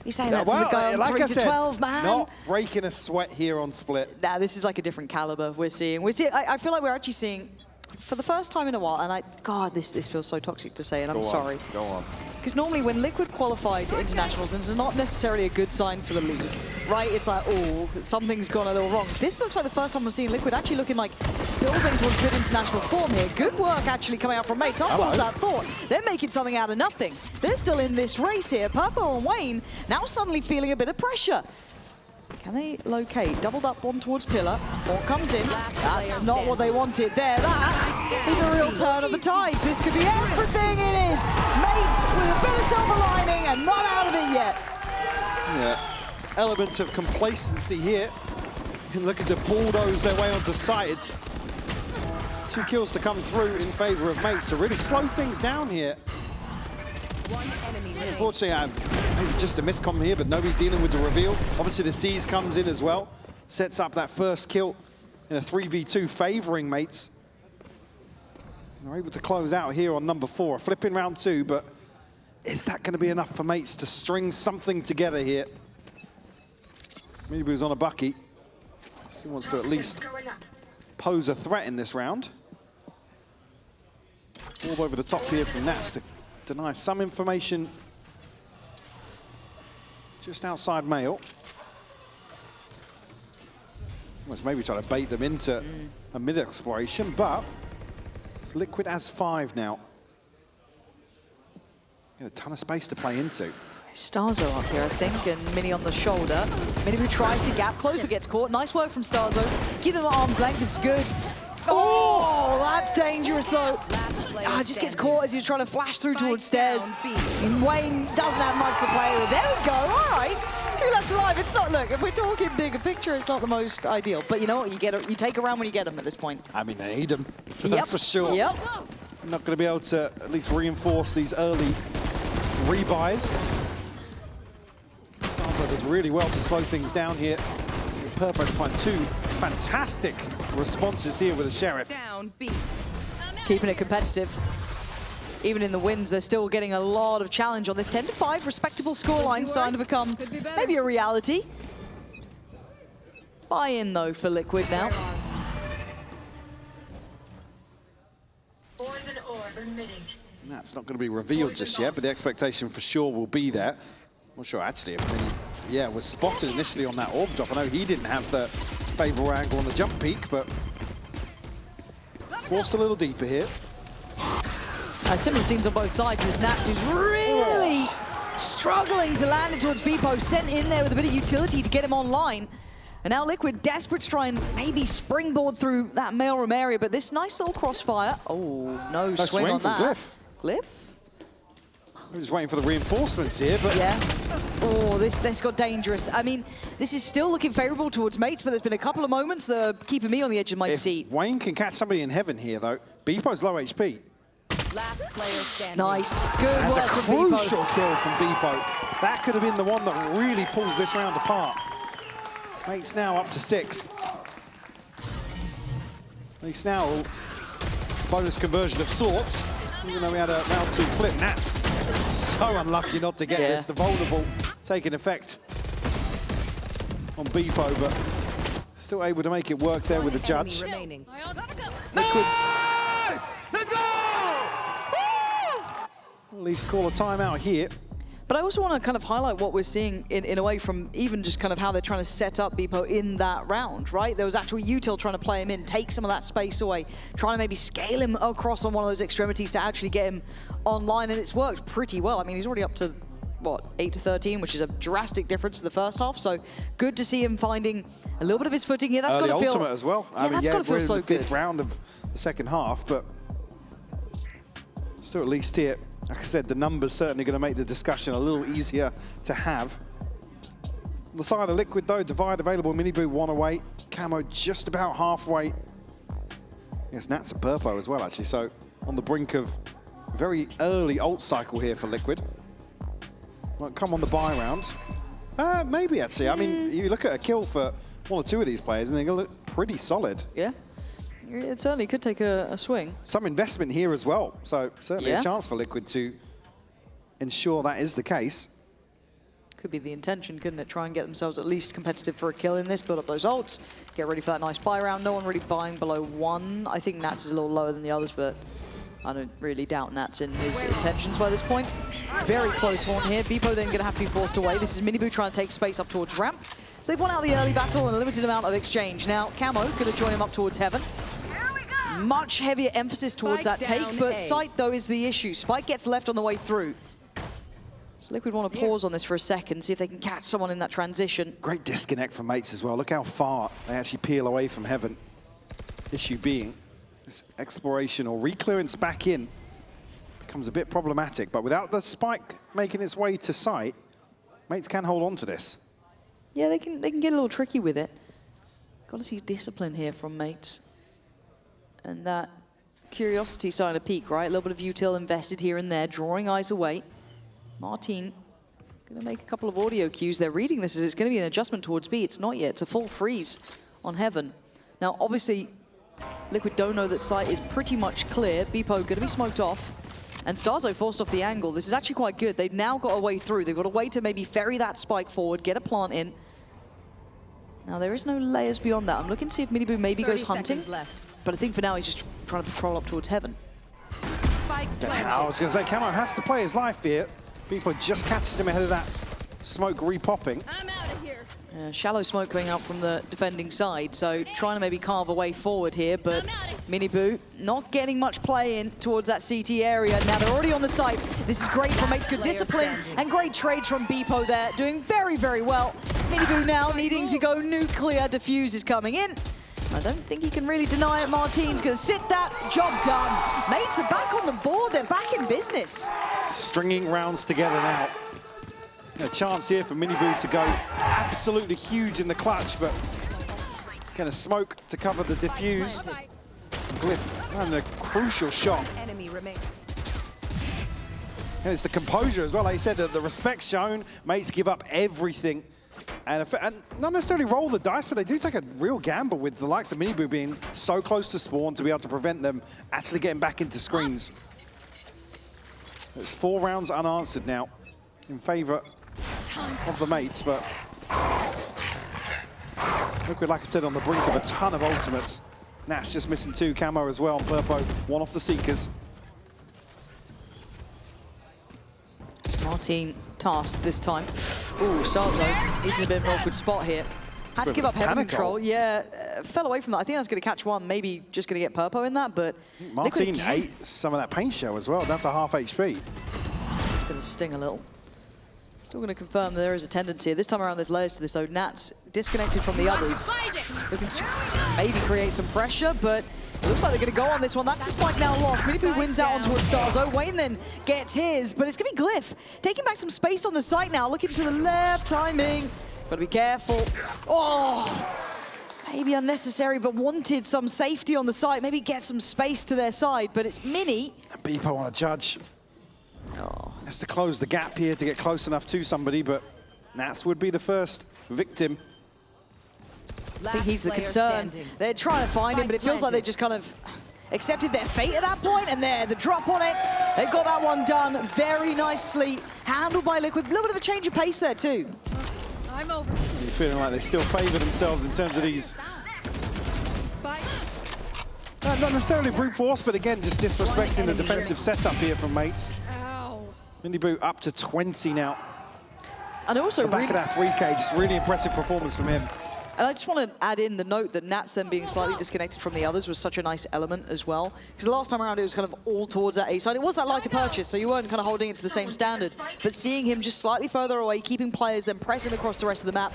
You're saying that to Well, the guy on like 3 I to said, 12, man. not breaking a sweat here on Split. Nah, this is like a different caliber we're seeing. I feel like we're actually seeing, for the first time in a while, and God, this feels so toxic to say, and I'm sorry. Go on. Because normally when Liquid qualify to internationals, and it's not necessarily a good sign for the league, right? It's like, oh, something's gone a little wrong. This looks like the first time we've seen Liquid actually looking like building towards good international form here. Good work actually coming out from mates. What was that thought? They're making something out of nothing. They're still in this race here. Purple and Wayne now suddenly feeling a bit of pressure. Can they locate? Doubled up one towards Pillar. One comes in. That's not what they wanted there. That is a real turn of the tides. This could be everything it is. Mates with a bit of silver lining and not out of it yet. Yeah. Element of complacency here. Looking to bulldoze their way onto sides. 2 kills to come through in favor of mates to really slow things down here. Unfortunately, maybe just a miscom here, but nobody's dealing with the reveal. Obviously, the C's comes in as well. Sets up that first kill in a 3v2 favoring mates. They're able to close out here on number 4. A flipping round 2, but is that going to be enough for Mates to string something together here? Minibu's on a bucky. He wants to at least pose a threat in this round. All over the top here from Nats to deny some information just outside Mail. Almost maybe trying to bait them into a mid exploration, but it's Liquid as 5 now. Got a ton of space to play into. Starzo up here, I think, and Mini on the shoulder. Minibu tries to gap close, but gets caught. Nice work from Starzo. Keep them at arm's length, this is good. Oh, that's dangerous though. Just gets caught as he's trying to flash through towards stairs. And Wayne doesn't have much to play with. There we go, all right. 2 left alive. It's not, look, if we're talking bigger picture, it's not the most ideal. But you know what, you take a round when you get them at this point. I mean, they need them, that's for sure. Yep. I'm not going to be able to at least reinforce these early rebuys. Starzo does really well to slow things down here. Purpo find 2 fantastic responses here with the Sheriff. Keeping it competitive. Even in the wins, they're still getting a lot of challenge on this 10-5 respectable scoreline, starting to become maybe a reality. Buy-in though for Liquid now. That's not going to be revealed just yet, but the expectation for sure will be there. Not sure actually if Mini, was spotted initially on that orb drop. I know he didn't have the favourable angle on the jump peak, but forced a little deeper here. Similar scenes on both sides. There's Nats who's really struggling to land it towards Beepo, sent in there with a bit of utility to get him online. And now Liquid desperate to try and maybe springboard through that mailroom area, but this nice little crossfire. Oh, no swing on that. Glyph. Glyph? We're just waiting for the reinforcements here, but... Yeah. Oh, this got dangerous. I mean, this is still looking favourable towards Mates, but there's been a couple of moments that are keeping me on the edge of my seat. Wayne can catch somebody in heaven here, though. Beepo's low HP. Last player standing. Nice. Good That's work a from Beepo. crucial kill from Beepo. That could have been the one that really pulls this round apart. Mates now up to 6. Mates now bonus conversion of sorts. Even though we had a round 2 clip, Nats so unlucky not to get this. The vulnerable taking effect on Beepo, but still able to make it work there with the judge. Remaining. Liquid. Let's go! At least call a timeout here. But I also want to kind of highlight what we're seeing in a way from even just kind of how they're trying to set up Beepo in that round, right? There was actually util trying to play him in, take some of that space away, trying to maybe scale him across on one of those extremities to actually get him online, and it's worked pretty well. I mean, he's already up to, what, 8-13, which is a drastic difference to the first half, so good to see him finding a little bit of his footing here. That's got to feel... ultimate as well. Yeah, that's got to feel so the good. 5th round of the second half, but still at least here. Like I said, the numbers certainly going to make the discussion a little easier to have. On the side of Liquid, though, Divide available. Minibu 1 away. Camo just about halfway. Yes, Nats and Purpo as well, actually. So on the brink of a very early ult cycle here for Liquid. Might come on the buy round. Maybe, actually. I mean, you look at a kill for 1 or 2 of these players, and they're going to look pretty solid. Yeah. It certainly could take a swing. Some investment here as well, so certainly a chance for Liquid to ensure that is the case. Could be the intention, couldn't it? Try and get themselves at least competitive for a kill in this, build up those ults, get ready for that nice buy round. No one really buying below 1. I think Nats is a little lower than the others, but I don't really doubt Nats in his intentions by this point. Very close one here. Beepo then going to have to be forced away. This is Minibu trying to take space up towards ramp. So they've won out the early battle and a limited amount of exchange. Now, Camo going to join him up towards heaven. Much heavier emphasis towards that take, but sight, though, is the issue. Spike gets left on the way through. So Liquid want to pause on this for a second, see if they can catch someone in that transition. Great disconnect from Mates as well. Look how far they actually peel away from heaven. Issue being, this exploration or re-clearance back in becomes a bit problematic, but without the Spike making its way to sight, Mates can hold on to this. Yeah, they can get a little tricky with it. Got to see discipline here from Mates. And that curiosity starting to peak, right? A little bit of util invested here and there, drawing eyes away. Martin going to make a couple of audio cues. They're reading this as it's going to be an adjustment towards B. It's not yet. It's a full freeze on heaven. Now, obviously, Liquid don't know that sight is pretty much clear. Beepo going to be smoked off. And Starzo forced off the angle. This is actually quite good. They've now got a way through. They've got a way to maybe ferry that spike forward, get a plant in. Now, there is no layers beyond that. I'm looking to see if Miniboo maybe goes hunting. But I think for now, he's just trying to patrol up towards heaven. I was going to say, Camo has to play his life here. People just catches him ahead of that smoke re-popping. I'm out of here. Shallow smoke going out from the defending side, so trying to maybe carve a way forward here, but Miniboo not getting much play in towards that CT area. Now they're already on the site. This is great from Mates, good discipline, and great trades from Beepo there, doing very, very well. Miniboo now needing to go nuclear. Defuse is coming in. I don't think he can really deny it. Martin's going to sit that. Job done. Mates are back on the board. They're back in business. Stringing rounds together now. A chance here for Miniboo to go absolutely huge in the clutch, but going to smoke to cover the diffuse. Glyph and a crucial shot. Enemy remains. And it's the composure as well. Like you said, the respect shown. Mates give up everything. And not necessarily roll the dice, but they do take a real gamble with the likes of Miniboo being so close to spawn to be able to prevent them actually getting back into screens. It's 4 rounds unanswered now in favor of the Mates, but Liquid, like I said, on the brink of a ton of ultimates. Nats just missing 2, Camo as well. Purpo, 1 off the Seekers. Martin tasked this time. Ooh, Starzo, he's in a bit of an awkward spot here. Had to give up heaven control. Yeah, fell away from that. I think that's going to catch one, maybe just going to get Purpo in that, but Martin ate some of that paint shell as well, down to half HP. It's going to sting a little. Still going to confirm there is a tendency. This time around, there's layers to this, so Nats disconnected from the others. Looking to maybe create some pressure, but it looks like they're going to go on this one. That's the spike now lost. Miniboo wins out on towards Starzo. Wayne then gets his, but it's going to be Glyph taking back some space on the site now. Looking to the left, timing. Got to be careful. Oh, maybe unnecessary, but wanted some safety on the site. Maybe get some space to their side, but it's Mini. Beepo on a judge. Oh. Has to close the gap here to get close enough to somebody, but Nats would be the first victim. I think he's the concern. They're trying to find him, but it feels like they just kind of accepted their fate at that point, and there, the drop on it. They've got that one done very nicely. Handled by Liquid. A little bit of a change of pace there, too. I'm over. You're feeling like they still favor themselves in terms of these. Not necessarily brute force, but again, just disrespecting the defensive setup here from Mates. Miniboo up to 20 now. And also the back of that 3K, just really impressive performance from him. And I just want to add in the note that Nats then being slightly disconnected from the others was such a nice element as well. Because the last time around, it was kind of all towards that A side. It was that lighter purchase, so you weren't kind of holding it to the same standard. But seeing him just slightly further away, keeping players then present across the rest of the map,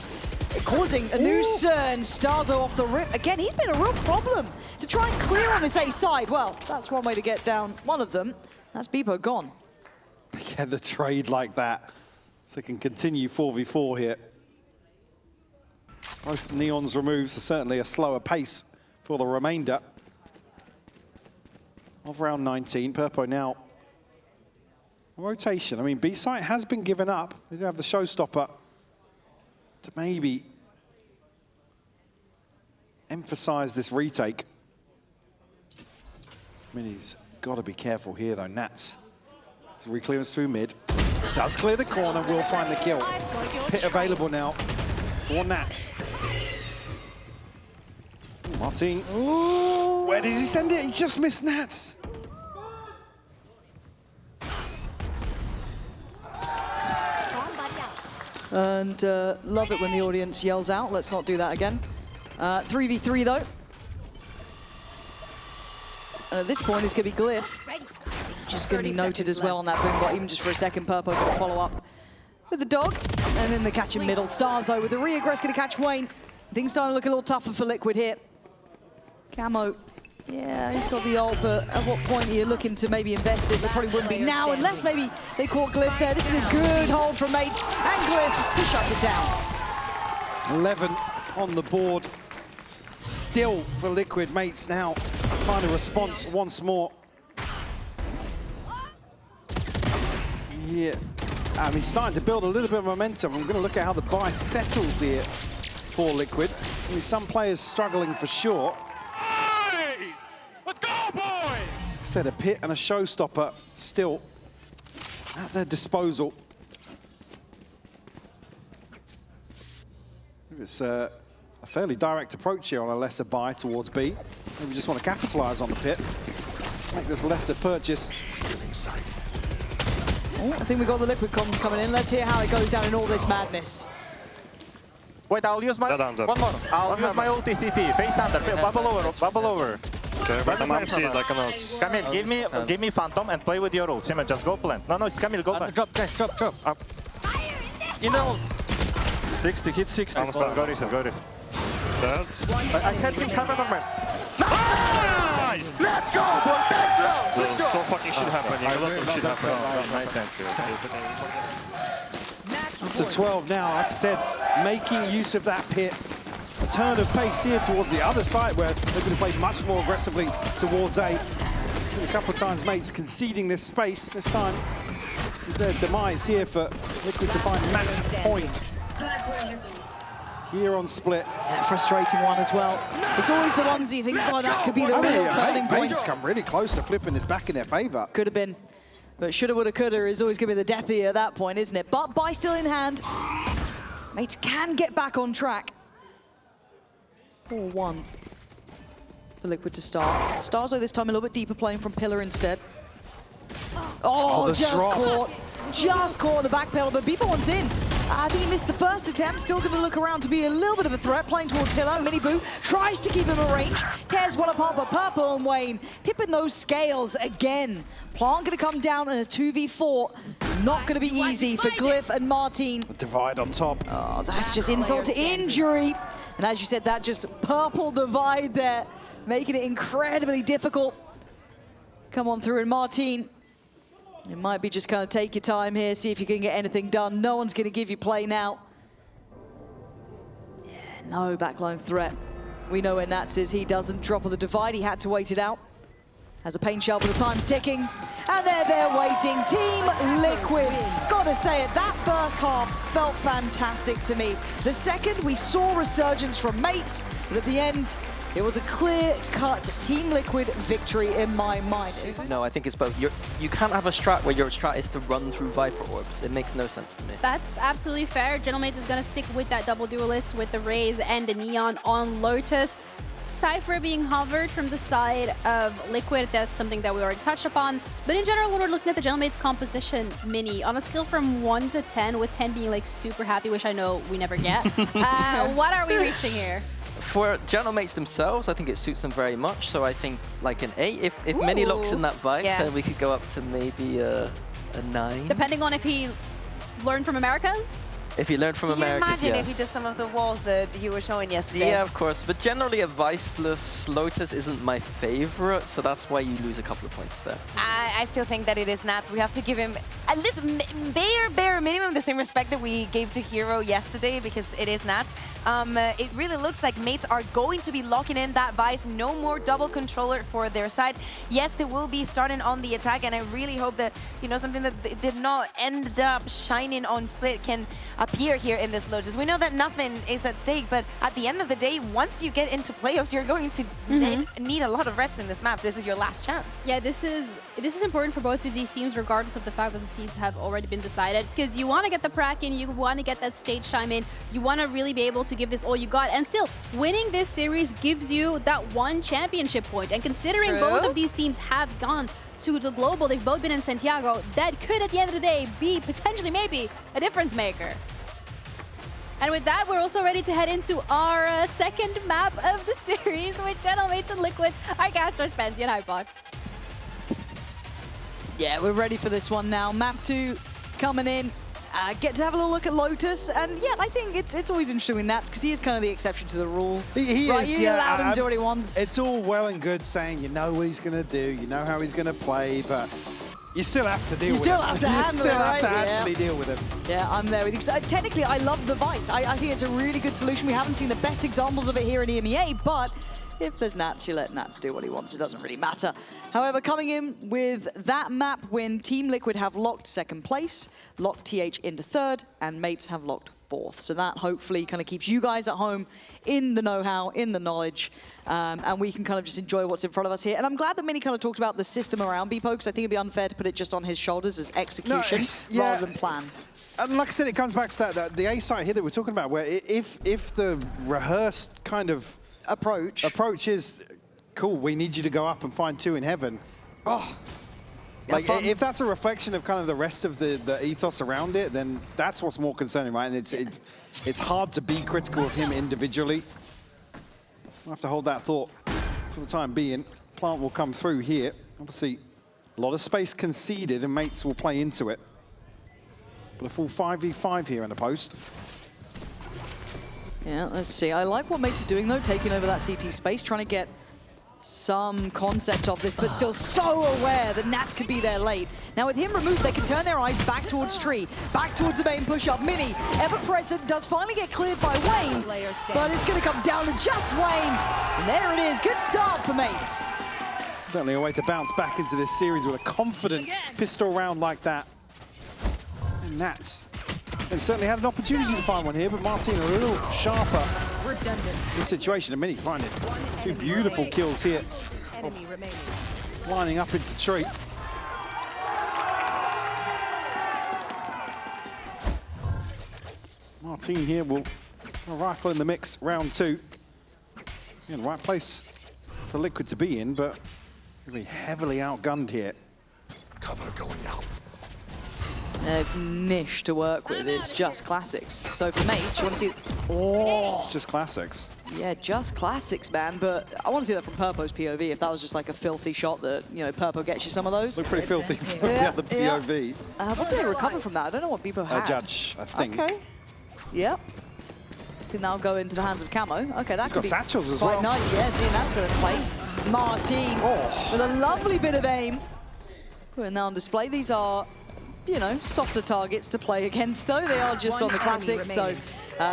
causing a nuisance. Starzo off the rip. Again, he's been a real problem to try and clear on this A side. Well, that's one way to get down one of them. That's Beepo gone. Yeah, the trade like that. So they can continue 4v4 here. Both Neon's removes are certainly a slower pace for the remainder of round 19. Purpo now a rotation. I mean, B-site has been given up. They do have the showstopper to maybe emphasize this retake. I mean, he's got to be careful here, though. Nats. Reclearance through mid. Does clear the corner, will find the kill. Pit available now for Nats. Martin. Ooh, where does he send it? He just missed Nats. And love it when the audience yells out. Let's not do that again. 3v3 though. And at this point, it's going to be Glyph. Just going to be noted as well on that boom bot, even just for a second. Purpo going to follow up with the dog, and then the catch in middle. Starzo with the re-aggress going to catch Wayne. Things starting to look a little tougher for Liquid here. Camo, yeah, he's got the ult, but at what point are you looking to maybe invest this? It probably wouldn't be now, unless maybe they caught Glyph there. This is a good hold from Mates and Glyph to shut it down. 11 on the board. Still for Liquid. Mates now find a response once more. Yeah, he's starting to build a little bit of momentum. I'm going to look at how the buy settles here for Liquid. I mean, some players struggling for sure. Let's go, boys! said, a pit and a showstopper still at their disposal. It's a fairly direct approach here on a lesser buy towards B. Maybe just want to capitalize on the pit, make this lesser purchase. Oh, I think we got the liquid comms coming in. Let's hear how it goes down in all this madness. Wait, I'll use my... One more. I'll use my ulti CT. Face under. Bubble over. Bubble over. Okay, but I'm seed, I cannot. Camille, give me Phantom and play with your ult. Simon, just go plant. No, it's Camille, go back. Drop, guys, drop. Up. You know... 60, hit 60. I'm stuck. Go reset. Dead. I can't recover on my... Nice! Let's go, boys! Next round! Let's go! So fucking shit happening. A lot of shit happening. Nice entry. Up to 12 now, like I said, making use of that pit. A turn of pace here towards the other side where they could have played much more aggressively towards A. A couple of times mates conceding this space. This time is their demise here for Liquid to find match point. Here on split. Yeah, frustrating one as well. It's always the ones that you think, oh, that could be the real turning point. Mate's come really close to flipping this back in their favor. Could have been. But shoulda, woulda, coulda is always going to be the deathy at that point, isn't it? But buy still in hand. Mates can get back on track. 4-1 for Liquid to start. Starzo this time a little bit deeper, playing from Pillar instead. Oh, just caught. Just caught the back pedal, but Beeper wants in. I think he missed the first attempt. Still going to look around to be a little bit of a threat, playing towards Pillar. Mini Boo tries to keep him at range. Tears one apart, but Purple and Wayne tipping those scales again. Plant going to come down in a 2v4. Not going to be easy for Glyph and Martin. Divide on top. Oh, that's just insult to injury. And as you said, that just purple divide there, making it incredibly difficult. Come on through, and Martin, it might be just kind of take your time here, see if you can get anything done. No one's going to give you play now. Yeah, no backline threat. We know where Nats is. He doesn't drop on the divide. He had to wait it out. Has a pain shell, but the time's ticking. And they're there waiting. Team Liquid. Gotta say it, that first half felt fantastic to me. The second, we saw resurgence from mates, but at the end, it was a clear-cut Team Liquid victory in my mind. No, I think it's both. You can't have a strat where your strat is to run through Viper Orbs. It makes no sense to me. That's absolutely fair. Gentlemates is going to stick with that double duelist with the Raze and the Neon on Lotus. Cypher being hovered from the side of Liquid, that's something that we already touched upon. But in general, when we're looking at the Gentlemates composition, Mini, on a scale from 1 to 10, with 10 being like super happy, which I know we never get, what are we reaching here? For Gentlemates themselves, I think it suits them very much. So I think like an 8. If Mini locks in that Vice, then we could go up to maybe a 9. Depending on if he learned from Americas? If he learned from Americas, imagine if he did some of the walls that you were showing yesterday. Yeah, of course. But generally, a Viceless Lotus isn't my favorite, so that's why you lose a couple of points there. I still think that it is Nats. We have to give him at least bare minimum the same respect that we gave to Hero yesterday, because it is Nats. It really looks like mates are going to be locking in that Vice. No more double controller for their side. Yes, they will be starting on the attack, and I really hope that, you know, something that did not end up shining on Split can appear here in this Lotus. We know that nothing is at stake, but at the end of the day, once you get into playoffs, you're going to need a lot of reps in this map. This is your last chance. Yeah, this is important for both of these teams, regardless of the fact that the seeds have already been decided, because you want to get the prac in, you want to get that stage time in, you want to really be able to give this all you got, and still, winning this series gives you that one championship point. And considering both of these teams have gone to the global, they've both been in Santiago, that could at the end of the day be potentially maybe a difference maker. And with that, we're also ready to head into our second map of the series with Gentlemates and Liquid, our casters, Pansy and Hypoc. Yeah, we're ready for this one now. Map 2 coming in. Get to have a little look at Lotus, and yeah, I think it's always interesting with Nats because he is kind of the exception to the rule. He right, is, you allow him to do what he wants. It's all well and good saying you know what he's going to do, you know how he's going to play, but you still have to deal with him. You still have to handle it, You still have to right? actually deal with him. Yeah, I'm there with you. Technically, I love the Vice. I think it's a really good solution. We haven't seen the best examples of it here in EMEA, but if there's Nats, you let Nats do what he wants. It doesn't really matter. However, coming in with that map when Team Liquid have locked second place, locked TH into third, and mates have locked 4th. So that hopefully kind of keeps you guys at home in the know-how, in the knowledge, and we can kind of just enjoy what's in front of us here. And I'm glad that Mini kind of talked about the system around Beepo, because I think it'd be unfair to put it just on his shoulders as execution rather than plan. And like I said, it comes back to that the A site here that we're talking about, where if the rehearsed kind of approach is cool, we need you to go up and find 2 in heaven. Oh, like if that's a reflection of kind of the rest of the ethos around it, then that's what's more concerning, right? And it's hard to be critical of him individually. We'll have to hold that thought for the time being. Plant will come through here. Obviously, a lot of space conceded, and mates will play into it. But a full 5v5 here in the post. Yeah, let's see. I like what mates are doing, though, taking over that CT space, trying to get some concept of this, but still so aware that Nats could be there late. Now, with him removed, they can turn their eyes back towards Tree, back towards the main push-up. Mini, ever-present, does finally get cleared by Wayne, but it's going to come down to just Wayne. And there it is. Good start for mates. Certainly a way to bounce back into this series with a confident pistol round like that. And Nats, they certainly had an opportunity to find one here, but Martin a little sharper in this situation. And Mini finding 2 beautiful kills here. Lining up into Tree. Martin here will rifle in the mix, round 2. In the right place for Liquid to be in, but really heavily outgunned here. Cover going out. Niche to work with. It's just classics. So for mates, you want to see... Oh! Just classics. Yeah, just classics, man. But I want to see that from Purpo's POV. If that was just like a filthy shot that, you know, Purpo gets you some of those. Look pretty filthy from the other POV. What did they recover from that? I don't know what Beepo had. Judge, I think. Okay. Yep. I think that'll go into the hands of Camo. Okay, that could be satchels as quite well. nice. Yeah, seeing that to play. Martin with a lovely bit of aim. Putting that on display. These are, you know, softer targets to play against, though. They are just on the classics, so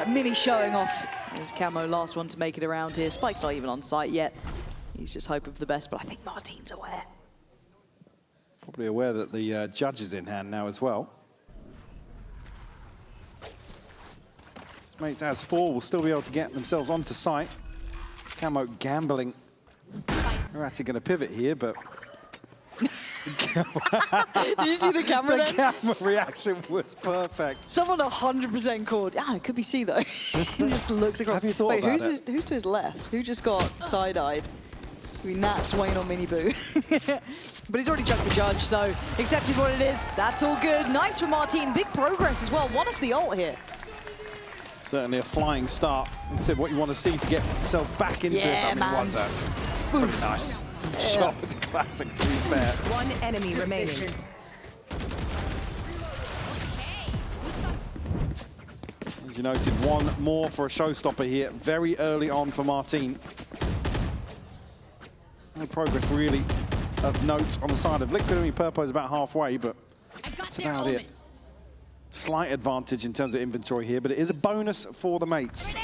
Mini showing off. There's Camo, last one to make it around here. Spike's not even on site yet. He's just hoping for the best, but I think Martin's aware. Probably aware that the judge is in hand now as well. His mates as 4 will still be able to get themselves onto site. Camo gambling. They're actually going to pivot here, but... Did you see the camera The then? camera reaction was perfect. Someone 100% called. Ah, it could be C though. He just looks across. Have you thought Wait, about who's to his left? Who just got side-eyed? I mean, Nats, Wayne or Mini Boo. But he's already chucked the judge, so accepted what it is. That's all good. Nice for Martin. Big progress as well. One off the ult here. Certainly a flying start. Instead, what you want to see to get yourselves back into it. I mean, man. was that pretty nice shot with the classic, to be fair. One enemy remaining. As you noted, one more for a showstopper here, very early on for Martin. No progress really of note on the side of Liquid. I mean, Purpo is about halfway, but that's about it. Slight advantage in terms of inventory here, but it is a bonus for the mates.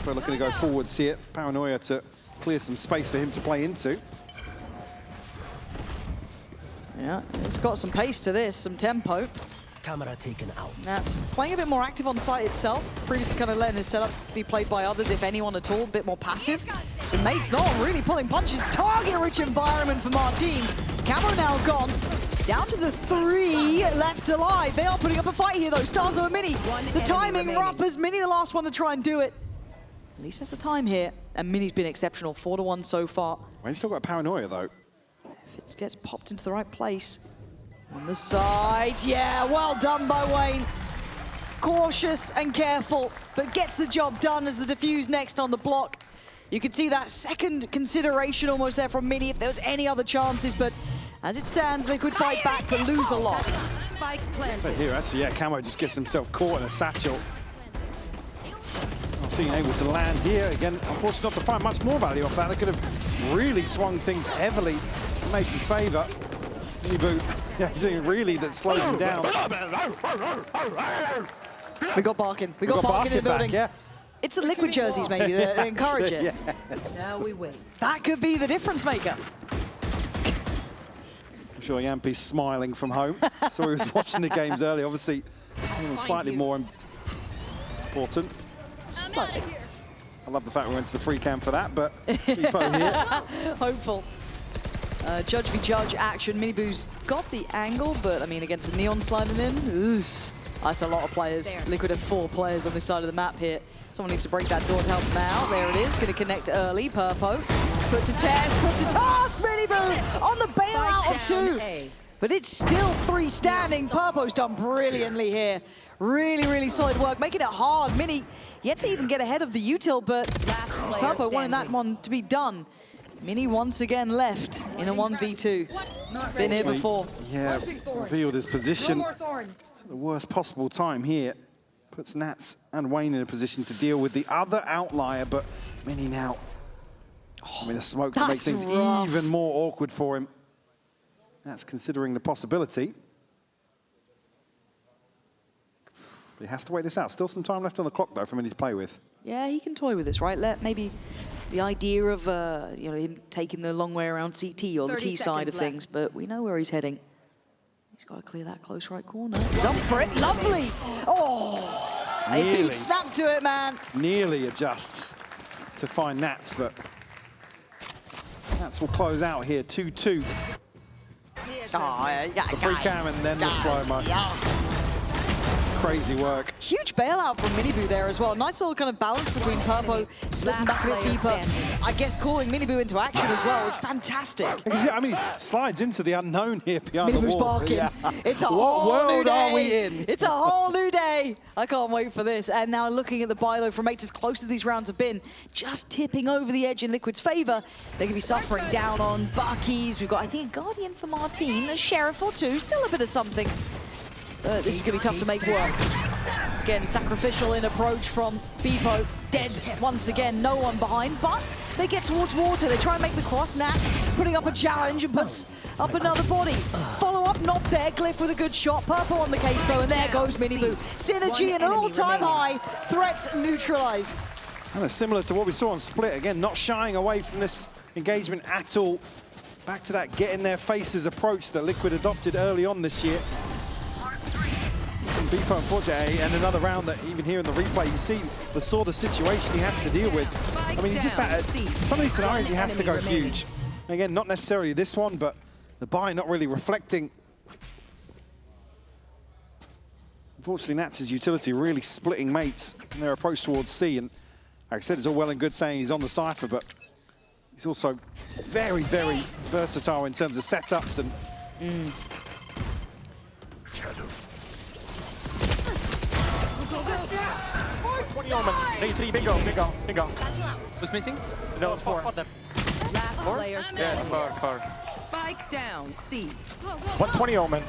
We're looking to go forwards here. Paranoia to clear some space for him to play into. Yeah, it's got some pace to this, some tempo. Camera taken out. That's playing a bit more active on site itself. Previously kind of letting his setup be played by others, if anyone at all, a bit more passive. The mate's not really pulling punches. Target-rich environment for Martin. Camo now gone. Down to the 3 left alive. They are putting up a fight here, though. Starzo and Mini. The timing rough as Mini, the last one to try and do it. At least has the time here. And Mini's been exceptional, 4-1 so far. Wayne's still got Paranoia, though. If it gets popped into the right place. On the side, yeah, well done by Wayne. Cautious and careful, but gets the job done as the defuse next on the block. You could see that second consideration almost there from Mini if there was any other chances, but as it stands, Liquid fight back but lose a lot. So here, actually, yeah, Camo just gets himself caught in a satchel. Not being able to land here. Again, unfortunately not to find much more value off that. They could have really swung things heavily in Mace's favour. Boo, yeah, really that slows him down. We got barking. We got barking in the building. Back, yeah. It's the Liquid jerseys, maybe, that encourage it. Now we wait. That could be the difference maker. sure Yampi's smiling from home. So he was watching the games early. Obviously, slightly more important. Slightly. I love the fact we went to the free cam for that, but Beepo here. Hopeful. Judge v judge action. Miniboo's got the angle, but I mean, against a Neon sliding in, that's a lot of players. There. Liquid have 4 players on this side of the map here. Someone needs to break that door to help them out. There it is, gonna connect early. Purpo, put to test, put to task. Miniboo on the bailout of 2. But it's still 3 standing. Purpo's done brilliantly here. Really, really solid work, making it hard. Mini yet to even get ahead of the util, but Purpo wanting that one to be done. Mini once again left in a 1v2. Been here before. Yeah, revealed his position. The worst possible time here. Puts Nats and Wayne in a position to deal with the other outlier, but Mini now. I mean, the smoke to make things even more awkward for him. That's considering the possibility. But he has to wait this out. Still some time left on the clock, though, for Mini to play with. Yeah, he can toy with this, right? Let maybe the idea of you know, him taking the long way around CT or the T side of things, but we know where he's heading. He's got to clear that close right corner. He's up for it. Lovely. Oh, they beat snap to it, man. Nearly adjusts to find Nats, but Nats will close out here 2-2. The free cam and then the slow-mo. Crazy work. Huge bailout from Miniboo there as well. Nice little kind of balance between Purpo slipping back a bit deeper. I guess calling Miniboo into action as well was fantastic. I mean, he slides into the unknown here behind Miniboo's the wall. barking. Yeah. It's a What whole world new day. are we in? It's a whole new day. I can't wait for this. And now looking at the buy low from Mates, as close as these rounds have been, just tipping over the edge in Liquid's favor. They can be suffering down on Buckies. We've got, I think, a Guardian for Martine, a Sheriff or 2, still a bit of something. This is going to be tough to make work. Again, sacrificial in approach from Beepo. Dead once again, no one behind, but they get towards water. They try and make the cross. Nats putting up a challenge and puts up another body. Follow up, not there. Glyph with a good shot. Purple on the case though, and there goes Miniboo. Synergy and an all-time high. Threats neutralized. And it's similar to what we saw on Split. Again, not shying away from this engagement at all. Back to that get in their faces approach that Liquid adopted early on this year. Beepo and Forte, and another round that even here in the replay, you see the sort of situation he has to deal with. I mean, he just had some of these scenarios he has to go huge. Again, not necessarily this one, but the buy not really reflecting. Unfortunately, Nats' utility really splitting Mates in their approach towards C. And like I said, it's all well and good saying he's on the Cypher, but he's also very, very versatile in terms of setups and. 20 Omen. 3, bingo. Who's missing? No, 4. Last player standing. Yeah, 4. Spike down, C. 120 Omen.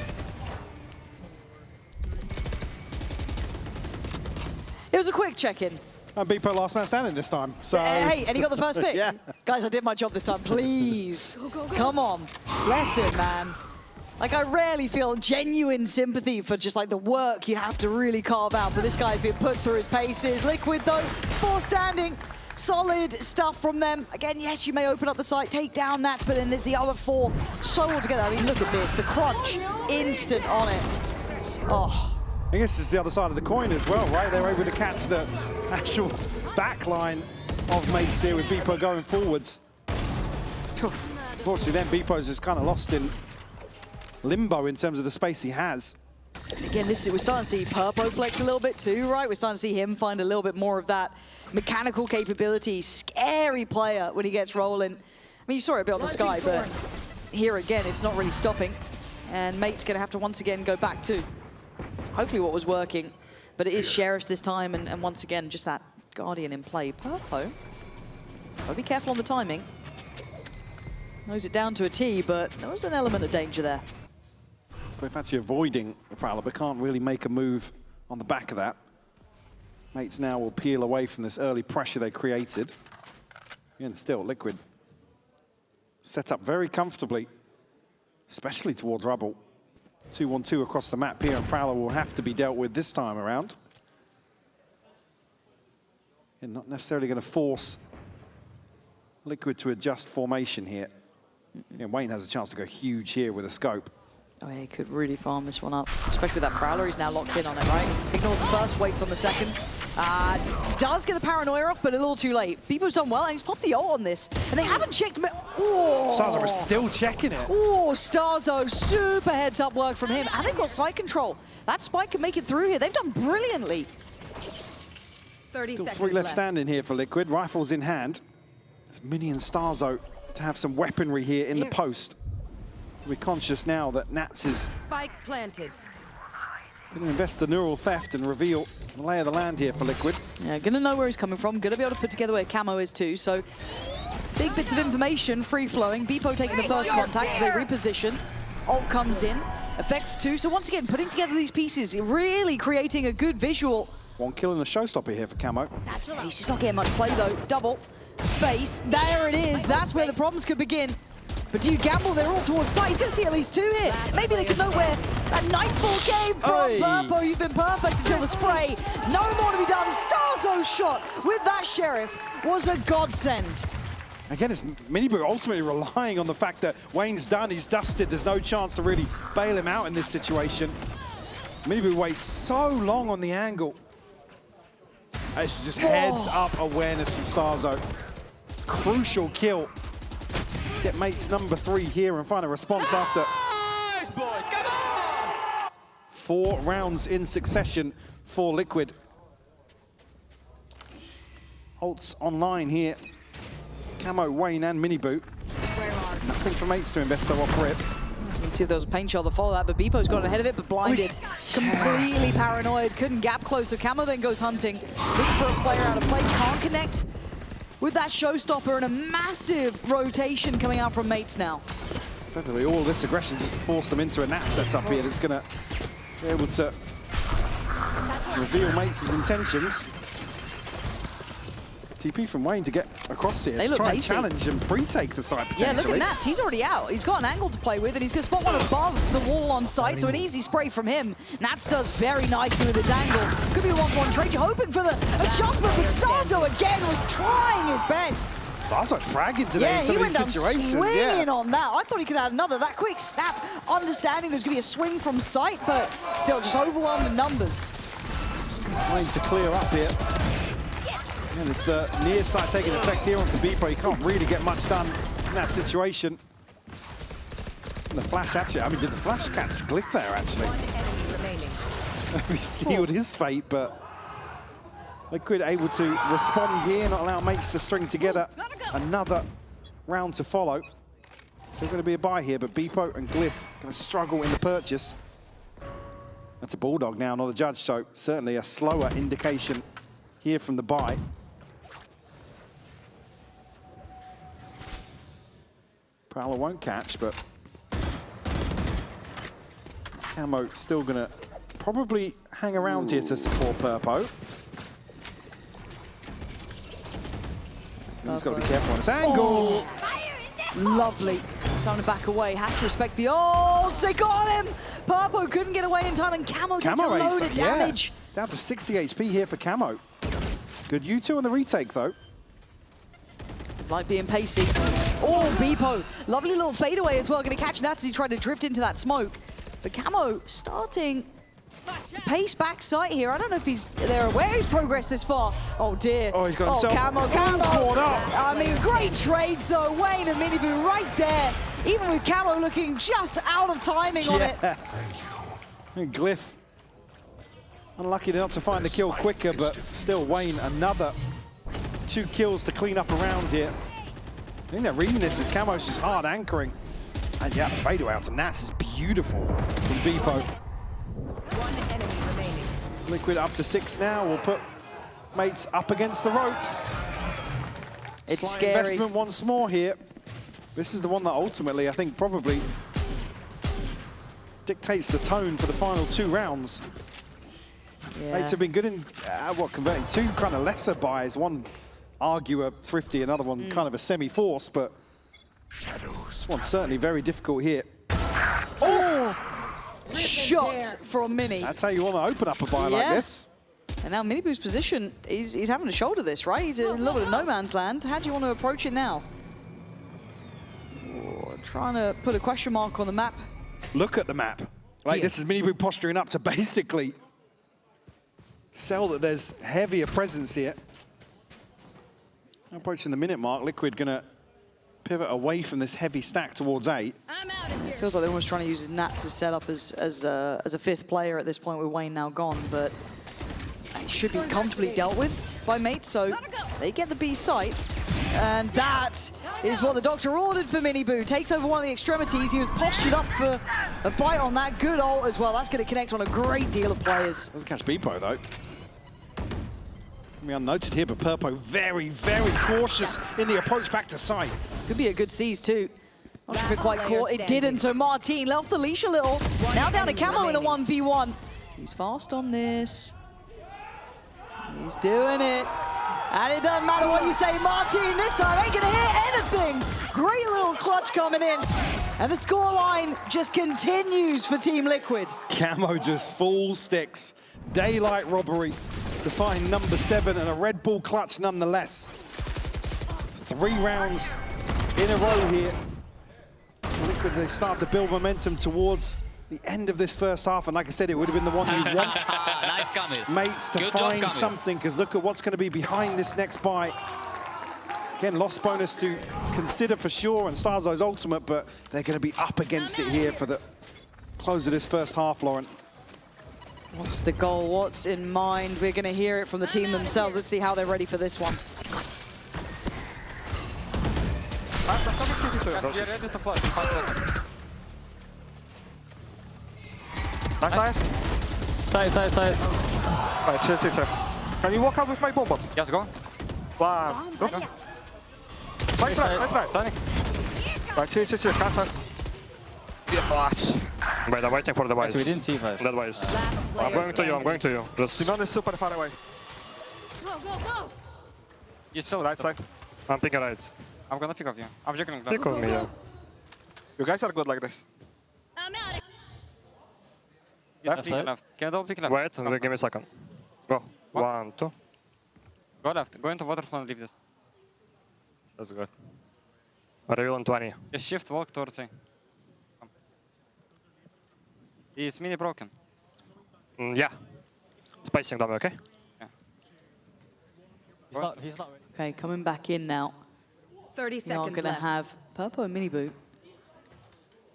It was a quick check-in. And Beepo last man standing this time. So Hey, and he got the first pick. Yeah. Guys, I did my job this time, please. Come on. Bless him, man. Like, I rarely feel genuine sympathy for just, like, the work you have to really carve out, but this guy's been put through his paces. Liquid, though, 4 standing. Solid stuff from them. Again, yes, you may open up the site, take down Nats, but then there's the other 4 so all together. I mean, look at this. The crunch, instant on it. Oh. I guess it's the other side of the coin as well, right? They're able to catch the actual backline of Mates here with Beepo going forwards. Unfortunately, then Beepo's just kind of lost in limbo in terms of the space he has. Again, we're starting to see Purpo flex a little bit too, right? We're starting to see him find a little bit more of that mechanical capability. Scary player when he gets rolling. I mean, you saw it a bit on the Sky, but here again, it's not really stopping. And Mate's going to have to once again go back to hopefully what was working. But it is Sheriffs this time, and once again, just that Guardian in play. Purpo, gotta be careful on the timing. Knows it down to a T, but there was an element of danger there. Cliff actually avoiding the Prowler, but can't really make a move on the back of that. Mates now will peel away from this early pressure they created. And still, Liquid set up very comfortably, especially towards Rubble. 2-1-2 across the map here, and Prowler will have to be dealt with this time around. And not necessarily going to force Liquid to adjust formation here. Yeah, Wayne has a chance to go huge here with a scope. Oh, yeah, he could really farm this one up, especially with that Prowler. He's now locked in on it, right? Ignores the first, waits on the second. Does get the paranoia off, but a little too late. Beepo's done well, and he's popped the ult on this. And they haven't checked... Oh! Starzo is still checking it. Oh, Starzo, super heads-up work from him. And they've got side control. That Spike can make it through here. They've done brilliantly. 30 Still seconds 3 left standing here for Liquid. Rifles in hand. It's Mini and Starzo to have some weaponry here in the post. We're conscious now that Nats is Spike planted. going to invest the neural theft and reveal the lay of the land here for Liquid. Yeah, gonna know where he's coming from. Gonna be able to put together where Camo is too. So big bits of information, free-flowing. Beepo taking the first contact as they reposition. Ult comes in, effects too. So once again, putting together these pieces, really creating a good visual. One kill and a showstopper here for Camo. He's just not getting much play though. Double, face, there it is. That's where the problems could begin. But do you gamble? They're all towards side. He's going to see at least 2 here. Maybe they could know where that Nightfall came from. Burpo, you've been perfect until the spray. No more to be done. Starzo's shot with that Sheriff was a godsend. Again, it's Miniboo ultimately relying on the fact that Wayne's done, he's dusted. There's no chance to really bail him out in this situation. Miniboo waits so long on the angle. It's just heads-up awareness from Starzo. Crucial kill. Get mates number 3 here and find a response after 4 rounds in succession for Liquid. Ults online here. Camo, Wayne and Miniboo. Nothing for mates to invest though off rip. See if there was a paint shot to follow that, but Beepo's got ahead of it, but blinded. Completely paranoid, couldn't gap close, so Camo then goes hunting. Looking for a player out of place, can't connect with that showstopper, and a massive rotation coming out from mates now. Effectively, all this aggression just forced them into a Nat setup here that's going to be able to reveal mates' intentions. TP from Wayne to get across here. They to look try and pacey. challenge and pre-take the side potentially. Yeah, look at Nats. He's already out. He's got an angle to play with, and he's going to spot one above the wall on site, so an easy spray from him. Nats does very nicely with his angle. Could be a 1-1 trade. You're hoping for the adjustment, but Starzo again was trying his best. Starzo's fragging today in some of these situations. Yeah, he went down swinging on that. I thought he could add another. That quick snap, understanding there's going to be a swing from sight, but still just overwhelmed in numbers. Trying to clear up here. And it's the near side taking effect here onto Beepo. You can't really get much done in that situation. And the flash actually, I mean, did the flash catch Glyph there actually? He sealed his fate, but Liquid able to respond here, not allow mates to string together another round to follow. So going to be a buy here, but Beepo and Glyph going to struggle in the purchase. That's a Bulldog now, not a Judge, so certainly a slower indication here from the buy. Prowler won't catch, but Camo still gonna probably hang around here to support Purpo. He's got to be careful on his angle. Lovely. Time to back away. Has to respect the ults. They got him. Purpo couldn't get away in time, and Camo takes a load of damage. Yeah. Down to 60 HP here for Camo. Good U2 on the retake, though. Like being pacey. Oh, Beepo. Lovely little fadeaway as well. Going to catch Nats as he tried to drift into that smoke. But Camo starting to pace back sight here. I don't know if they're aware he's progressed this far. Oh, dear. Oh, he's got himself Camo. caught up. I mean, great trades, though. Wayne and Miniboo right there. Even with Camo looking just out of timing on it. Thank you. And Glyph. Unlucky not to find the kill quicker, but still Wayne, another 2 kills to clean up around here. I think they're reading this as Camo's just hard anchoring. And yeah, the fadeaway out to Nats is beautiful from Beepo. One enemy remaining. Liquid up to 6 now. We'll put mates up against the ropes. It's Slight scary. investment once more here. This is the one that ultimately, I think, probably dictates the tone for the final 2 rounds. Yeah. Mates have been good in, converting 2 kind of lesser buys. One arguer thrifty, another one kind of a semi-force, but this one's certainly very difficult here. Oh! Shot from Mini. That's how you want to open up a buy like this. And now Miniboo's position, he's having to shoulder this, right? He's in a little bit of no man's land. How do you want to approach it now? trying to put a question mark on the map. Look at the map. Like, this is Minibu posturing up to basically sell that there's heavier presence here. Approaching the minute mark, Liquid gonna pivot away from this heavy stack towards 8. I'm out of here. Feels like they're almost trying to use his Nats as set up as a fifth player at this point with Wayne now gone, but it should be comfortably dealt with by mates, so they get the B site. And that is what the doctor ordered for Minibu. Takes over one of the extremities. He was postured up for a fight on that. Good ult as well. That's going to connect on a great deal of players. Doesn't catch Beepo though. We unnoted here, but Purpo very, very cautious in the approach back to site. Could be a good seize too. Not sure if it quite caught. It didn't, so Martin let off the leash a little. Now down to Camo in a 1v1. He's fast on this. He's doing it. And it doesn't matter what you say, Martin this time ain't gonna hit anything. Great little clutch coming in. And the scoreline just continues for Team Liquid. Camo just full sticks. Daylight robbery to find number 7 and a Red Bull clutch nonetheless. 3 rounds in a row here. Liquid, they start to build momentum towards the end of this first half, and like I said, it would have been the one you want Nice coming. mates to Good find job, something, because look at what's going to be behind this next buy. Again, loss bonus to consider for sure, and Starzo's ultimate, but they're going to be up against it here for the close of this first half, Lauren. What's the goal? What's in mind? We're going to hear it from the team themselves. Let's see how they're ready for this one. We are ready to flash in 5 seconds. Nice. Side. Right, chill. Can you walk out with my bomb bot? Yes, go. 1, 2. Right. Right, chill. Cancel. Wait, I'm waiting for the device. We didn't see first. That device. I'm going to you. Just Simon is super far away. Go. You still Right side. I'm picking right. I'm gonna pick off you. I'm juggling them. Pick on me, yeah. You guys are good like this. I'm out. Left. Can you double pick left? Wait, give me a second. Go. What? 1, 2. Go left. Go into waterfall and leave this. That's good. Reveal on 20. Just shift, walk towards him. Come. He's mini broken. Yeah. Spacing dummy, okay? Yeah. He's not ready. Okay, coming back in now. 30 You're seconds going to left. have Purpo and Minibu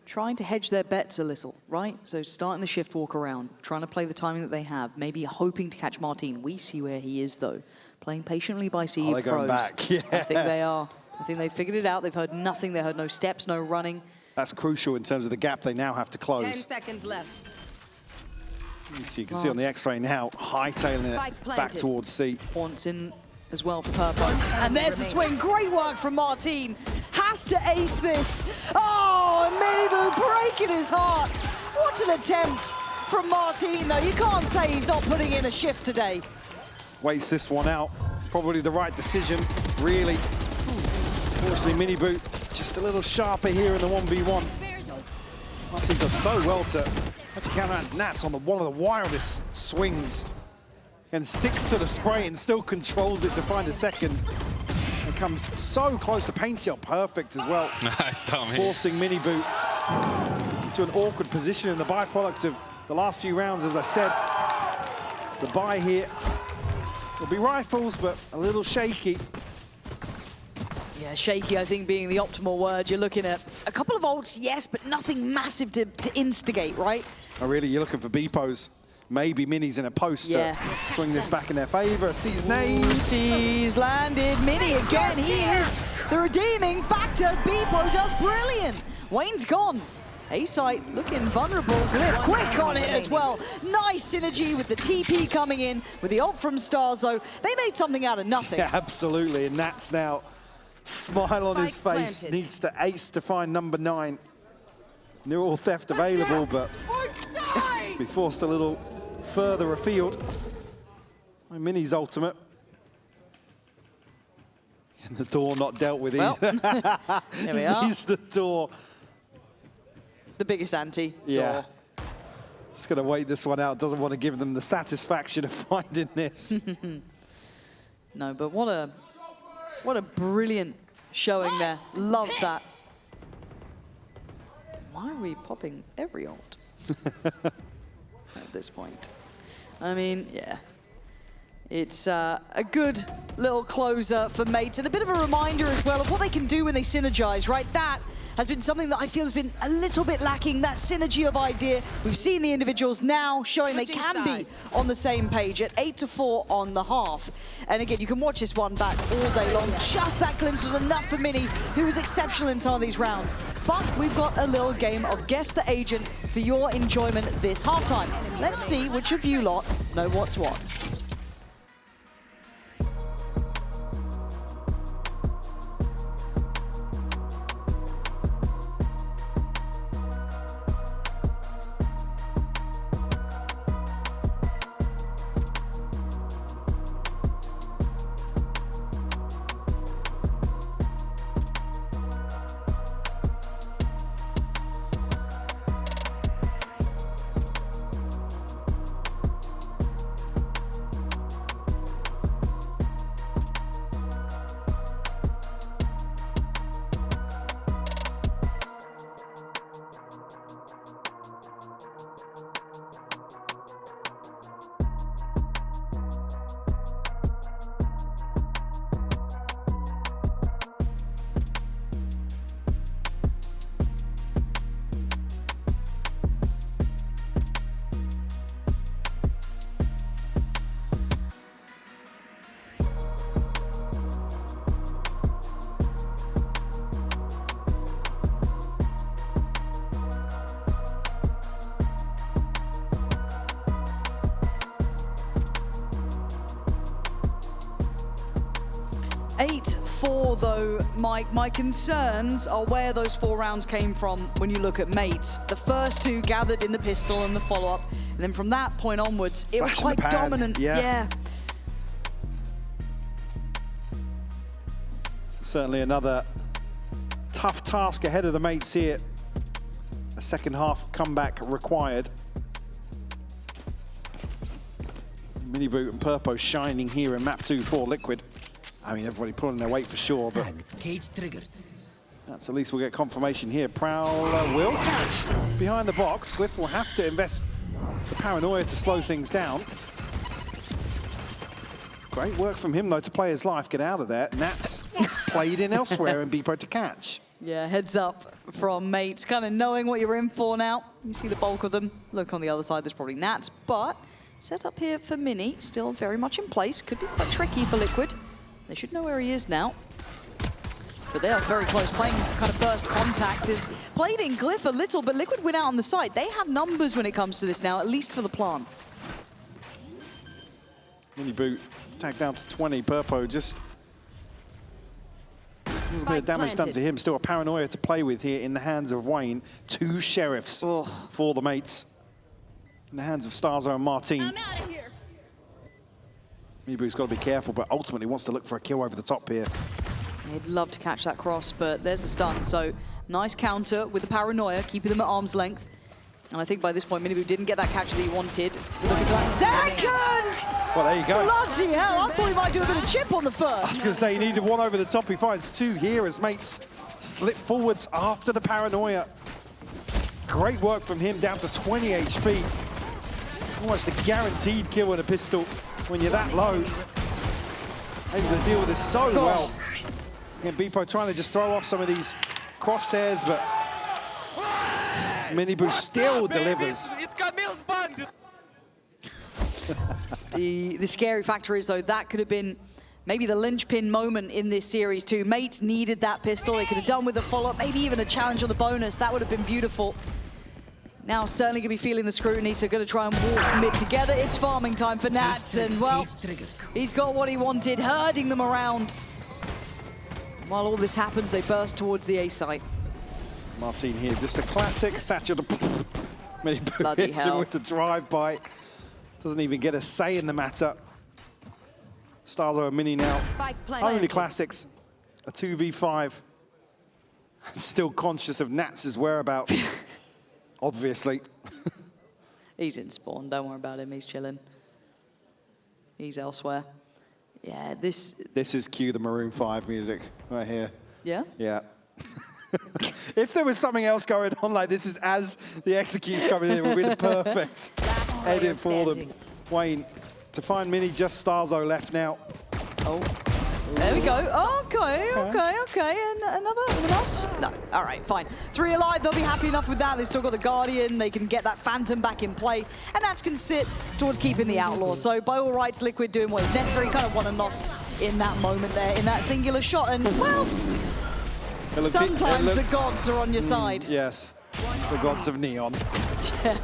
trying to hedge their bets a little, right? So starting the shift walk around, trying to play the timing that they have, maybe hoping to catch Martin. We see where he is, though. Playing patiently by CE they're going Pros. back, yeah. I think they are. I think they figured it out. They've heard nothing. They heard no steps, no running. That's crucial in terms of the gap they now have to 10 close. seconds left. So you can see on the X-ray now, hightailing it Spike back planted. towards C. Haunts in as well for Purpo. And there's the swing. Great work from Martin. Has to ace this. Oh, and Minibu breaking his heart. What an attempt from Martin, though. You can't say he's not putting in a shift today. Waits this one out. Probably the right decision, really. Unfortunately, Minibu just a little sharper here in the 1v1. Martin does so well to counteract Nats on one of the wildest swings. And sticks to the spray and still controls it to find a second. It comes so close. The paint shot perfect as well. Nice, Tommy. Forcing Minibu into an awkward position, and the byproduct of the last few rounds, as I said, the buy here will be rifles, but a little shaky. Yeah, shaky, I think, being the optimal word. You're looking at a couple of ults, yes, but nothing massive to instigate, right? Oh, really, you're looking for Beepos. Maybe Mini's in a post to swing this back in their favor. Sees names. Sees landed. Mini again. He is the redeeming factor. Beepo does brilliant. Wayne's gone. A-site looking vulnerable. They're quick on it as well. Nice synergy with the TP coming in, with the ult from Starzo. They made something out of nothing. Yeah, absolutely. And Nat's now smile on his face. Planted. Needs to ace to find number 9. Neural theft available, but be forced a little further afield. Mini's ultimate. And the door not dealt with either. There we are. Sees the door. The biggest anti. Yeah. Door. Just going to wait this one out. Doesn't want to give them the satisfaction of finding this. No, but what a brilliant showing there. Love that. Why are we popping every ult at this point? I mean, yeah. It's a good little closer for Mates, and a bit of a reminder as well of what they can do when they synergize, right? That has been something that I feel has been a little bit lacking, that synergy of idea. We've seen the individuals now showing they can be on the same page at 8-4 on the half. And again, you can watch this one back all day long. Just that glimpse was enough for Mini, who was exceptional in some of these rounds. But we've got a little game of Guess the Agent for your enjoyment this halftime. Let's see which of you lot know what's what. Though, Mike, my concerns are where those 4 rounds came from when you look at Mates. The first 2 gathered in the pistol and the follow-up, and then from that point onwards, it was quite dominant. Yeah. Certainly another tough task ahead of the Mates here. A second half comeback required. Miniboot and Purpo shining here in map 2 for Liquid. I mean, everybody pulling their weight for sure, but cage triggered. That's at least we'll get confirmation here. Prowler will catch behind the box. Glyph will have to invest the paranoia to slow things down. Great work from him, though, to play his life, get out of there. Nats played in elsewhere and Bpo to catch. Yeah, heads up from Mates, kind of knowing what you're in for now. You see the bulk of them. Look on the other side, there's probably Nats, but set up here for Mini, still very much in place. Could be quite tricky for Liquid. They should know where he is now. But they are very close, playing kind of first contact. Is played in Glyph a little, but Liquid win out on the side. They have numbers when it comes to this now, at least for the plant. Miniboot tagged down to 20. Purpo just a little bit of damage done to him. Still a paranoia to play with here in the hands of Wayne. 2 sheriffs for the Mates. In the hands of Starzo and Martin. I'm out of here. Miniboot's got to be careful, but ultimately wants to look for a kill over the top here. He'd love to catch that cross, but there's the stun. So nice counter with the paranoia, keeping them at arm's length. And I think by this point, Miniboot didn't get that catch that he wanted. Look at that second! Well, there you go. Bloody hell, I thought he might do a bit of chip on the first. I was going to say he needed 1 over the top. He finds 2 here as Mates slip forwards after the paranoia. Great work from him, down to 20 HP. Almost a guaranteed kill with a pistol when you're that low. Able to deal with this so well. And Bpo trying to just throw off some of these crosshairs, but Miniboot still delivers. It's Camille's band. The scary factor is, though, that could have been maybe the linchpin moment in this series too. Mates needed that pistol. They could have done with a follow-up, maybe even a challenge on the bonus. That would have been beautiful. Now certainly going to be feeling the scrutiny, so going to try and walk mid together. It's farming time for Nats, and well, he's got what he wanted, herding them around. While all this happens, they burst towards the A site. Martin here, just a classic satchel. Miniboot hits him with the drive-by. Doesn't even get a say in the matter. Starzo and Mini now. Only classics, a 2v5. Still conscious of Nats' whereabouts. Obviously. He's in spawn, don't worry about him, he's chilling. He's elsewhere. Yeah, this is cue the Maroon 5 music right here. Yeah? Yeah. If there was something else going on like this is as the execute's coming in, it would be the perfect edit for them. Wayne, to find Mini, just Starzo left now. Oh. There we go. Okay. And another loss? No. All right, fine. 3 alive. They'll be happy enough with that. They've still got the Guardian. They can get that Phantom back in play. And that can sit towards keeping the Outlaw. So by all rights, Liquid doing what is necessary. Kind of won and lost in that moment there, in that singular shot. And, well, sometimes the gods are on your side. Yes. The gods of Neon. Yeah.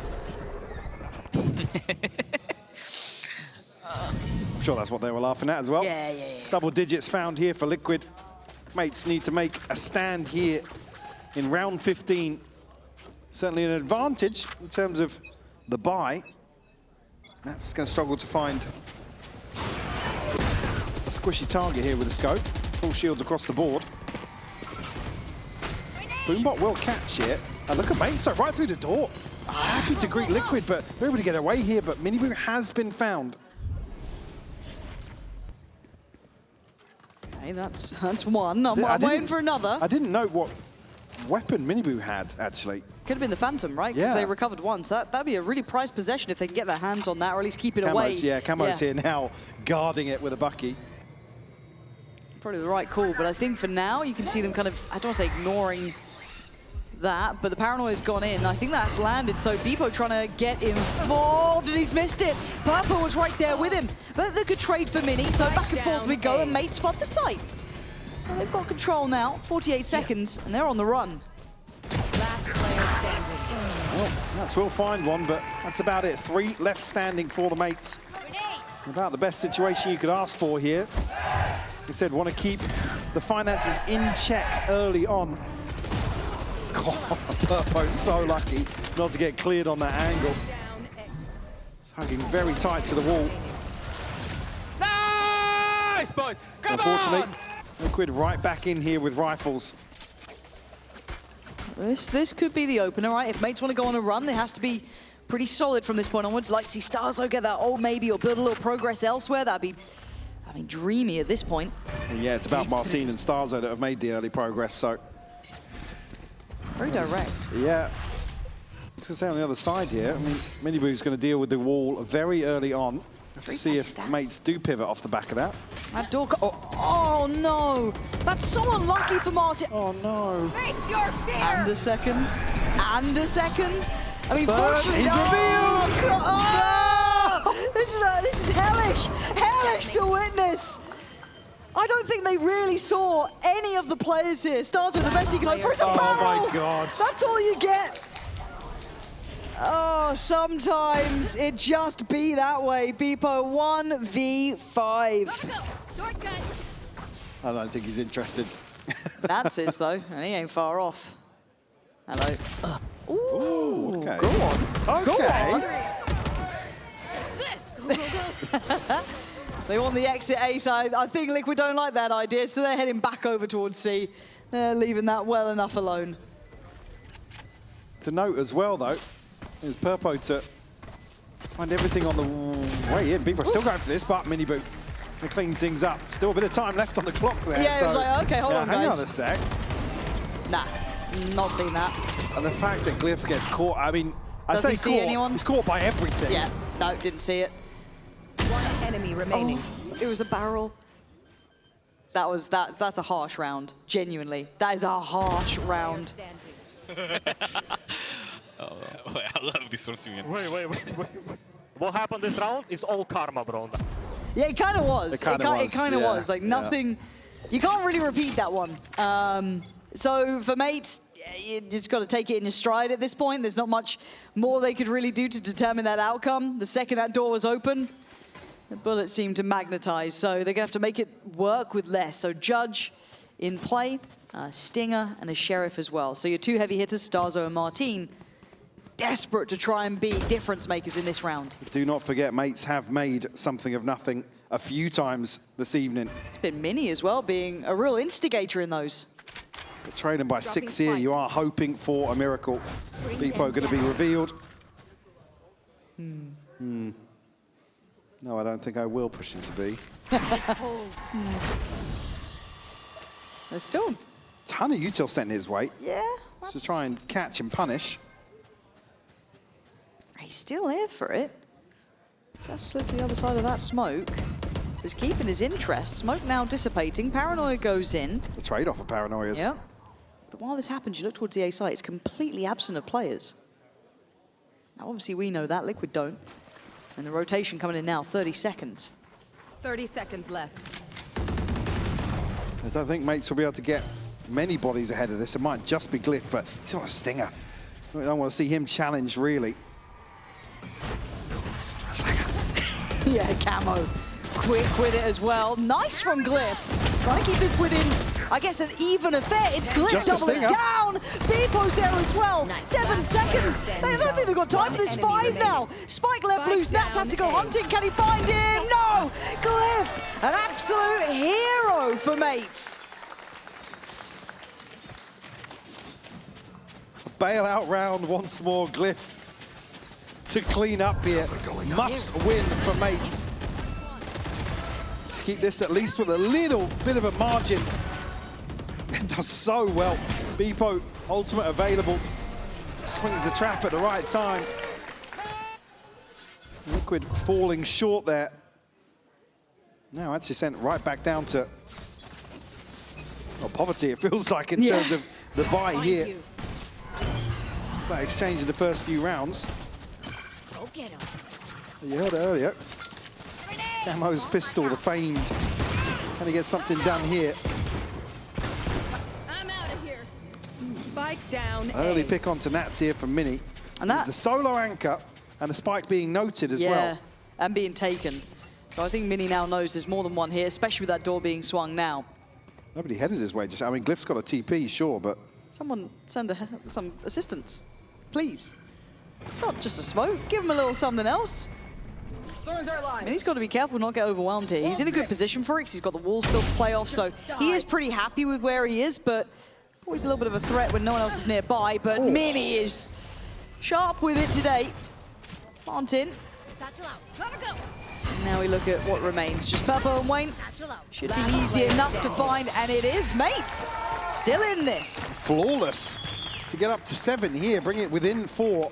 I'm sure that's what they were laughing at as well. Yeah. Double digits found here for Liquid. Mates need to make a stand here in round 15. Certainly an advantage in terms of the buy. That's going to struggle to find a squishy target here with the scope. Full shields across the board. Boombot will catch it. And look at Mates right through the door. Happy to greet Liquid, but they're able to get away here. But Miniboo has been found. Hey, that's one. I'm waiting for another. I didn't know what weapon Miniboo had, actually. Could have been the Phantom, right? Because they recovered once. That'd be a really prized possession if they can get their hands on that, or at least keep it away. Yeah, Camo's here now, guarding it with a Bucky. Probably the right call, but I think for now, you can see them kind of, I don't want to say ignoring that, but the Paranoia's gone in. I think that's landed, so Beepo trying to get involved, and he's missed it. Purple was right there with him, but they could trade for Mini, so back and forth we go, and Mates flood the site. So they've got control now, 48 seconds, and they're on the run. Well, that's will find one, but that's about it. 3 left standing for the Mates. About the best situation you could ask for here. He said, want to keep the finances in check early on. God, Purpo's so lucky not to get cleared on that angle. It's hugging very tight to the wall. Nice, boys! Come Unfortunately, on! Liquid right back in here with rifles. This could be the opener, right? If Mates want to go on a run, there has to be pretty solid from this point onwards. Like to see Starzo get that ult maybe, or build a little progress elsewhere. That'd be, I mean, dreamy at this point. Yeah, it's about Martine and Starzo that have made the early progress, so. Very direct. Yeah. I was going to say on the other side here, I mean, Miniboo's going to deal with the wall very early on. Have to see if Mates do pivot off the back of that. That door, oh no! That's so unlucky for Martin. Oh no. Face your fear! And a second. And a second. I mean, But fortunately, he's revealed! Oh, this is hellish! Hellish to witness! I don't think they really saw any of the players here. Starzo the best he can hope for is a barrel! Oh my God. That's all you get! Oh, sometimes it just be that way. Beepo 1v5. I don't think he's interested. That's his though, and he ain't far off. Hello. Ooh, okay. Go on. Okay. They want the exit A side. I think Liquid don't like that idea, so they're heading back over towards C. They're leaving that well enough alone. To note as well, though, is Purpo to find everything on the way in. People are still going for this, but Miniboo to clean things up. Still a bit of time left on the clock there. Yeah, so, it was like, okay, hold on, hang guys. on a sec. Nah, not seen that. And the fact that Glyph gets caught, I mean, Does I he say see caught, anyone? he's caught by everything. Yeah, no, didn't see it. One enemy remaining. Oh, it was a barrel. That's a harsh round, genuinely. That is a harsh round. Oh, I love this one, Simeon. Wait. What happened this round is all karma, bro. Yeah, it kind of was. It kind of was. Like, nothing... You can't really repeat that one. So, for Mates, you just got to take it in your stride at this point. There's not much more they could really do to determine that outcome. The second that door was open, the bullet seemed to magnetize. So, they're going to have to make it work with less. So, Judge in play, Stinger, and a Sheriff as well. So, your 2 heavy hitters, Starzo and Martine, desperate to try and be difference makers in this round. Do not forget, Mates have made something of nothing a few times this evening. It's been Mini as well, being a real instigator in those. But trailing by 6 here, you are hoping for a miracle. Beepo going to be revealed. No, I don't think I will push him to be. They're still ton of util sent his way. Yeah. To try and catch and punish. He's still here for it. Just look to the other side of that smoke. He's keeping his interest. Smoke now dissipating. Paranoia goes in. The trade-off of Paranoias. Yeah. But while this happens, you look towards the A site, it's completely absent of players. Now, obviously, we know that. Liquid don't. And the rotation coming in now, 30 seconds. 30 seconds left. I don't think Mates will be able to get many bodies ahead of this. It might just be Glyph, but he's not a stinger. I don't want to see him challenged, really. Yeah, Camo. Quick with it as well. Nice from Glyph. Trying to keep this within, I guess, an even affair. It's Glyph Just a doubling stinger. down. Beepo's there as well. 7 seconds. I don't think they've got time for this. 5 now. Spike left loose. Nats has to go hunting. Can he find him? No! Glyph, an absolute hero for Mates. Bailout round once more. Glyph to clean up here. Must win for Mates. To keep this at least with a little bit of a margin. It does so well. Beepo, ultimate available. Swings the trap at the right time. Liquid falling short there. Now actually sent right back down to poverty, it feels like, in terms of the buy here. That exchange in the first few rounds. Go get him. You heard it earlier. Camo's pistol, the famed. Can he get something done here? I'm out of here. Spike down. Early pick onto Nats here from Mini. And that's the solo anchor and the spike being noted as well. And being taken. So I think Mini now knows there's more than one here, especially with that door being swung now. Nobody headed his way. Just, I mean, Glyph's got a TP, sure, but Someone send some assistance, please. Not just a smoke, give him a little something else. I mean, he's got to be careful not get overwhelmed here. He's in a good position for it because he's got the wall still to play off, so he is pretty happy with where he is, but always a little bit of a threat when no one else is nearby. But Mini is sharp with it today. Martin. Now we look at what remains. Just Peppo and Wayne. Should be easy enough to find, and it is. Mates still in this. Flawless to get up to 7 here, bring it within 4.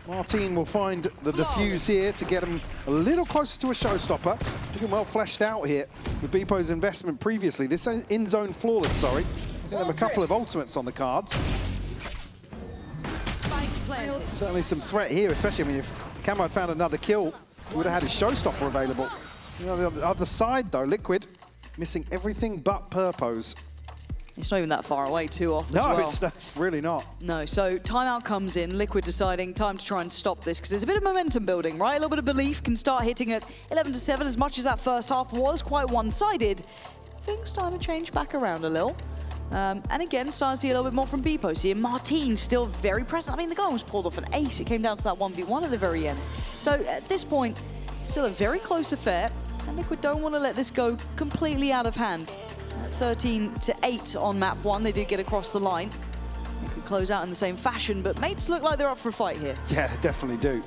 Martin will find the defuse here to get him a little closer to a showstopper. Looking well fleshed out here with Beepo's investment previously. This is in-zone flawless, sorry. Give them a couple of ultimates on the cards. Certainly some threat here, especially, I mean, if Camo had found another kill, he would have had his showstopper available. You know, the other side, though, Liquid missing everything but Purpose. It's not even that far away too often as well. No, it's really not. No, so timeout comes in, Liquid deciding time to try and stop this, because there's a bit of momentum building, right? A little bit of belief can start hitting at 11-7, as much as that first half was quite one-sided. Things starting to change back around a little. And again, starting to see a little bit more from Beepo. See, Martin still very present. I mean, the guy almost pulled off an ace. It came down to that 1v1 at the very end. So at this point, still a very close affair, and Liquid don't want to let this go completely out of hand. 13-8 on map 1, they did get across the line. They could close out in the same fashion, but Mates look like they're up for a fight here. Yeah, they definitely do.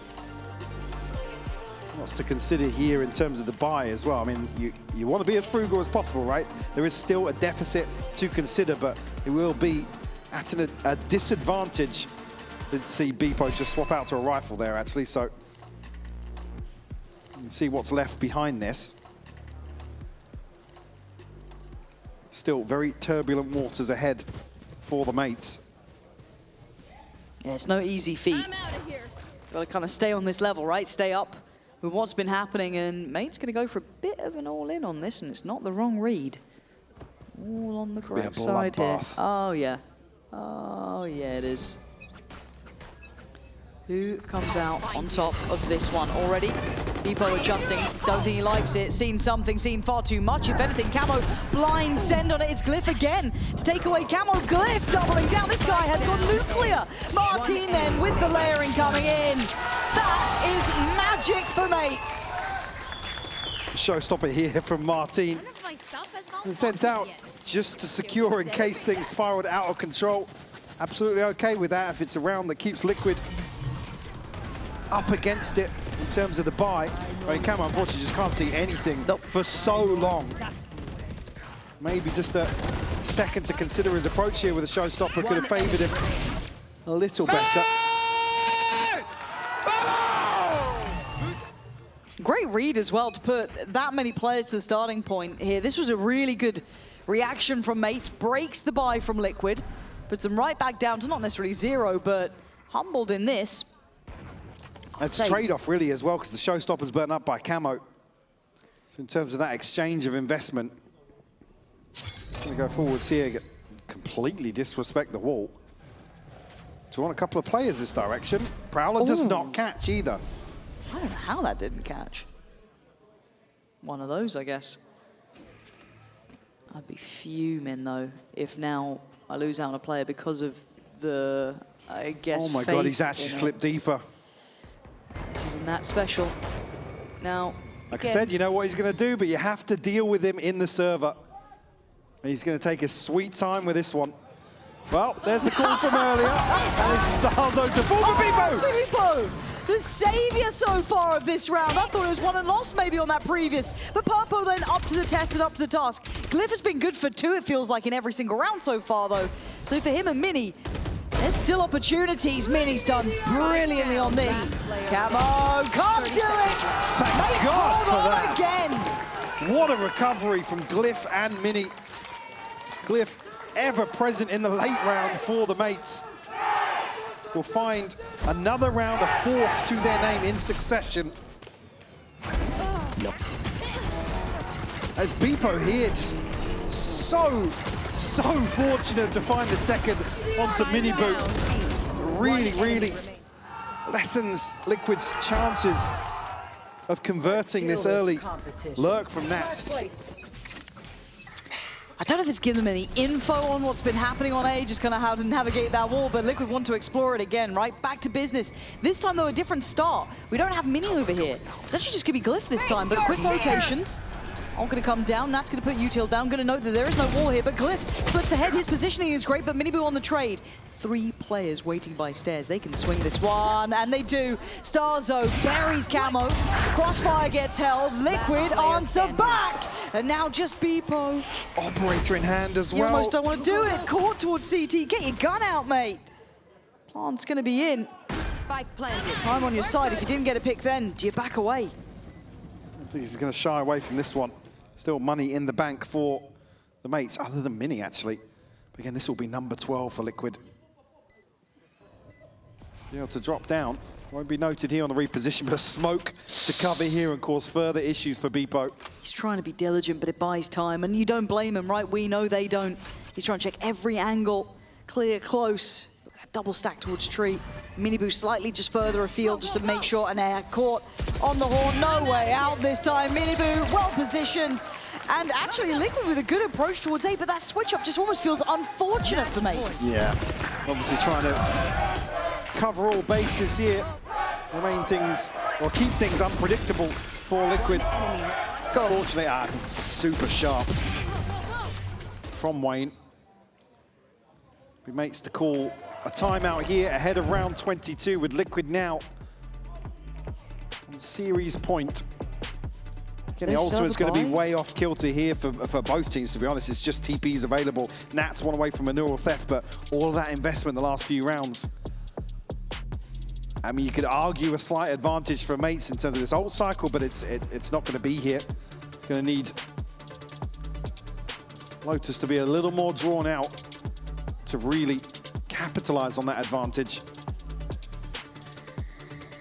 Lots to consider here in terms of the buy as well. I mean, you want to be as frugal as possible, right? There is still a deficit to consider, but it will be at a disadvantage to see Beepo just swap out to a rifle there, actually. So you can see what's left behind this. Still very turbulent waters ahead for the Mates. Yeah, it's no easy feat. Got to kind of stay on this level, right? Stay up with what's been happening, and Mates going to go for a bit of an all-in on this, and it's not the wrong read. All on the correct side here. Oh, yeah. Oh, yeah, it is. Who comes out on top of this one already? Beepo adjusting, don't think he likes it. Seen something, seen far too much. If anything, Camo blind send on it. It's Glyph again to take away Camo. Glyph doubling down. This guy has got nuclear. Martin then with the layering coming in. That is magic for Mates. Showstopper here from Martin. Sent out just to secure in case things spiraled out of control. Absolutely okay with that if it's a round that keeps Liquid up against it in terms of the buy. I mean, Camo unfortunately just can't see anything for so long. Maybe just a second to consider his approach here with a showstopper. Could have favoured him a little better. Great read as well to put that many players to the starting point here. This was a really good reaction from Mates. Breaks the buy from Liquid. Puts them right back down to not necessarily 0, but humbled in this. It's a trade-off really as well, because the showstopper's burnt up by Camo. So in terms of that exchange of investment, going to go forwards here, completely disrespect the wall. Drawn a couple of players this direction. Prowler does not catch either. I don't know how that didn't catch. One of those, I guess. I'd be fuming, though, if now I lose out on a player because of the, I guess, oh my God, he's actually slipped deeper. This isn't that special. Now, like I said, you know what he's going to do, but you have to deal with him in the server. And he's going to take his sweet time with this one. Well, there's the call from earlier, and it's Starzo to fall for Beepo! Beepo! The savior so far of this round. I thought it was won and lost maybe on that previous. But Papo then up to the test and up to the task. Glyph has been good for 2, it feels like, in every single round so far, though. So for him and Mini, there's still opportunities. Mini's done brilliantly on this. Camo can't do it! Thank God for that. Again. What a recovery from Glyph and Mini. Glyph ever present in the late round for the Mates. Will find another round, a 4th to their name in succession. As Beepo here, just so fortunate to find the second onto Mini Boot. Really lessens Liquid's chances of converting this early lurk from Nats. I don't know if it's given them any info on what's been happening on A, just kind of how to navigate that wall, but Liquid want to explore it again, right? Back to business. This time, though, a different start. We don't have Mini over here. It's actually just going to be Glyph this time, but quick rotations. All going to come down. Nat's going to put Util down. Going to note that there is no wall here, but Glyph slips ahead. His positioning is great, but Miniboo on the trade. 3 players waiting by stairs. They can swing this one, and they do. Starzo buries Camo. Crossfire gets held. Liquid answer back. And now just Beepo. Operator in hand as well. You almost don't want to do it. Caught towards CT. Get your gun out, mate. Plant's going to be in. Spike planted. Time on your side. If you didn't get a pick then, do you back away? I think he's going to shy away from this one. Still money in the bank for the Mates, other than Mini, actually. But again, this will be number 12 for Liquid. Be able to drop down. Won't be noted here on the reposition, but smoke to cover here and cause further issues for Beepo. He's trying to be diligent, but it buys time, and you don't blame him, right? We know they don't. He's trying to check every angle, clear, close. Double stack towards tree. Miniboo slightly just further afield just to make sure, and air caught on the horn. No way out this time. Miniboo well positioned. And actually Liquid with a good approach towards A, but that switch up just almost feels unfortunate for Mates. Yeah, obviously trying to cover all bases here. Remain things, or keep things unpredictable for Liquid. Fortunately, super sharp from Wayne. He makes the call. A timeout here ahead of round 22 with Liquid now on series point. Again, the ultimate's going to be way off kilter here for both teams, to be honest. It's just TPs available. Nats one away from a neural theft, but all of that investment in the last few rounds. I mean, you could argue a slight advantage for Mates in terms of this ult cycle, but it's not going to be here. It's going to need Lotus to be a little more drawn out to really capitalize on that advantage.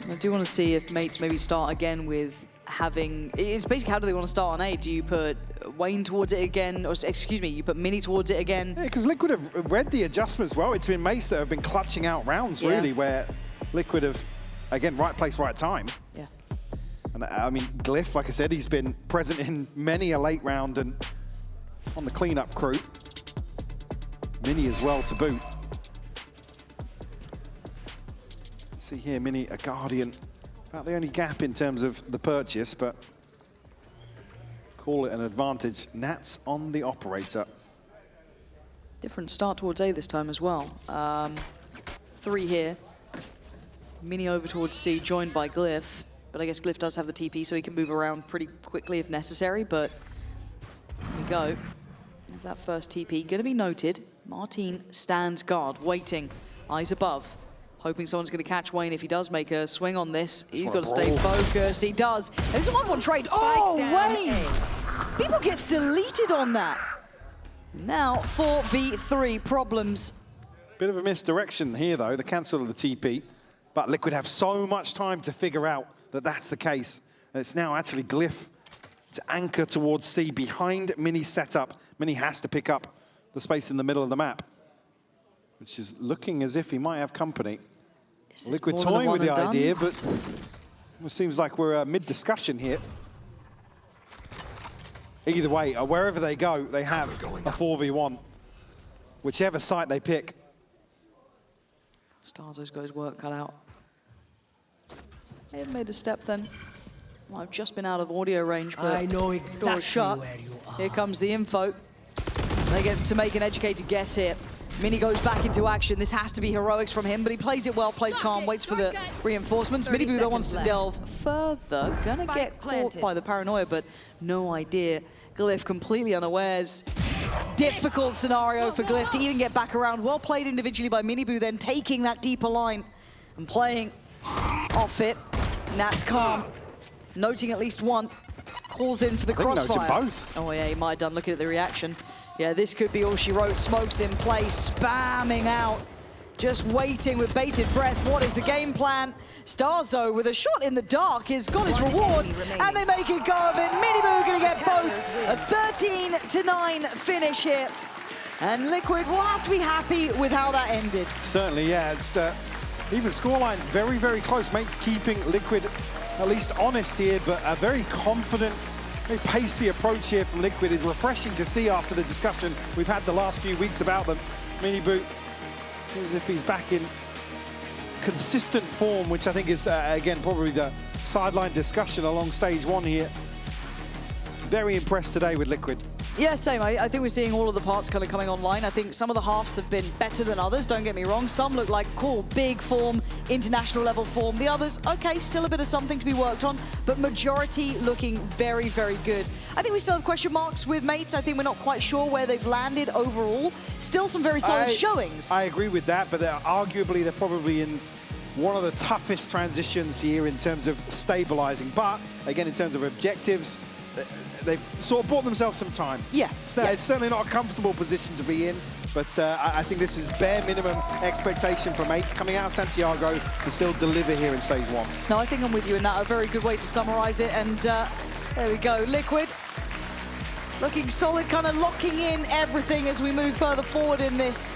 I do want to see if Mates maybe start again with having... It's basically how do they want to start on A? Do you put Wayne towards it again? Or excuse me, you put Mini towards it again? Yeah, because Liquid have read the adjustments well. It's been Mace that have been clutching out rounds, really, where Liquid have, again, right place, right time. Yeah. And I mean, Glyph, like I said, he's been present in many a late round and on the cleanup crew. Mini as well to boot. See here, Mini, a Guardian. About the only gap in terms of the purchase, but call it an advantage. Nats on the operator. Different start towards A this time as well. 3 here. Mini over towards C, joined by Glyph. But I guess Glyph does have the TP, so he can move around pretty quickly if necessary, but here we go. There's that first TP, gonna be noted. Martin stands guard, waiting, eyes above, hoping someone's gonna catch Wayne if he does make a swing on this. He's gotta stay focused, he does. And it's a 1-1 trade. Oh, Wayne! People gets deleted on that. Now 4v3 problems. Bit of a misdirection here, though, the cancel of the TP. But Liquid have so much time to figure out that that's the case. And it's now actually Glyph to anchor towards C behind Mini's setup. Mini has to pick up the space in the middle of the map, which is looking as if he might have company. Liquid toying with the idea, but it seems like we're mid-discussion here. Either way, wherever they go, they have a 4v1, whichever site they pick. Starzo's got his work cut out. They have made a step then. Well, I've just been out of audio range, but I know exactly door's shut. where you are. Here comes the info. They get to make an educated guess here. Mini goes back into action. This has to be heroics from him, but he plays it well, plays calm, waits for the reinforcements. Mini though wants to delve further. Gonna get caught by the paranoia, but no idea. Glyph completely unawares. Difficult scenario for Glyph to even get back around. Well played individually by Miniboo, then taking that deeper line and playing off it. Nat's calm, noting at least one. Calls in for the crossfire. Both. Oh yeah, he might have done, looking at the reaction. Yeah, this could be all she wrote. Smokes in place, spamming out. Just waiting with bated breath. What is the game plan? Starzo with a shot in the dark has got his reward, and they make a go of it. Miniboo gonna get both. A 13-9 finish here. And Liquid will have to be happy with how that ended. Certainly, yeah. It's even scoreline very, very close. Mates keeping Liquid at least honest here, but a very confident, very pacey approach here from Liquid is refreshing to see after the discussion we've had the last few weeks about them. Miniboo seems as if he's back in consistent form, which I think is, again, probably the sideline discussion along stage one here. Very impressed today with Liquid. Yeah, same. I think we're seeing all of the parts kind of coming online. I think some of the halves have been better than others, don't get me wrong. Some look like cool, big form, international level form. The others, okay, still a bit of something to be worked on, but majority looking very, very good. I think we still have question marks with Mates. I think we're not quite sure where they've landed overall. Still some very solid showings. I agree with that, but arguably they're probably in one of the toughest transitions here in terms of stabilizing. But again, in terms of objectives, they've sort of bought themselves some time. Yeah. It's certainly not a comfortable position to be in, but I think this is bare minimum expectation for Mates coming out of Santiago to still deliver here in stage one. No, I think I'm with you in that. A very good way to summarize it. And there we go. Liquid looking solid, kind of locking in everything as we move further forward in this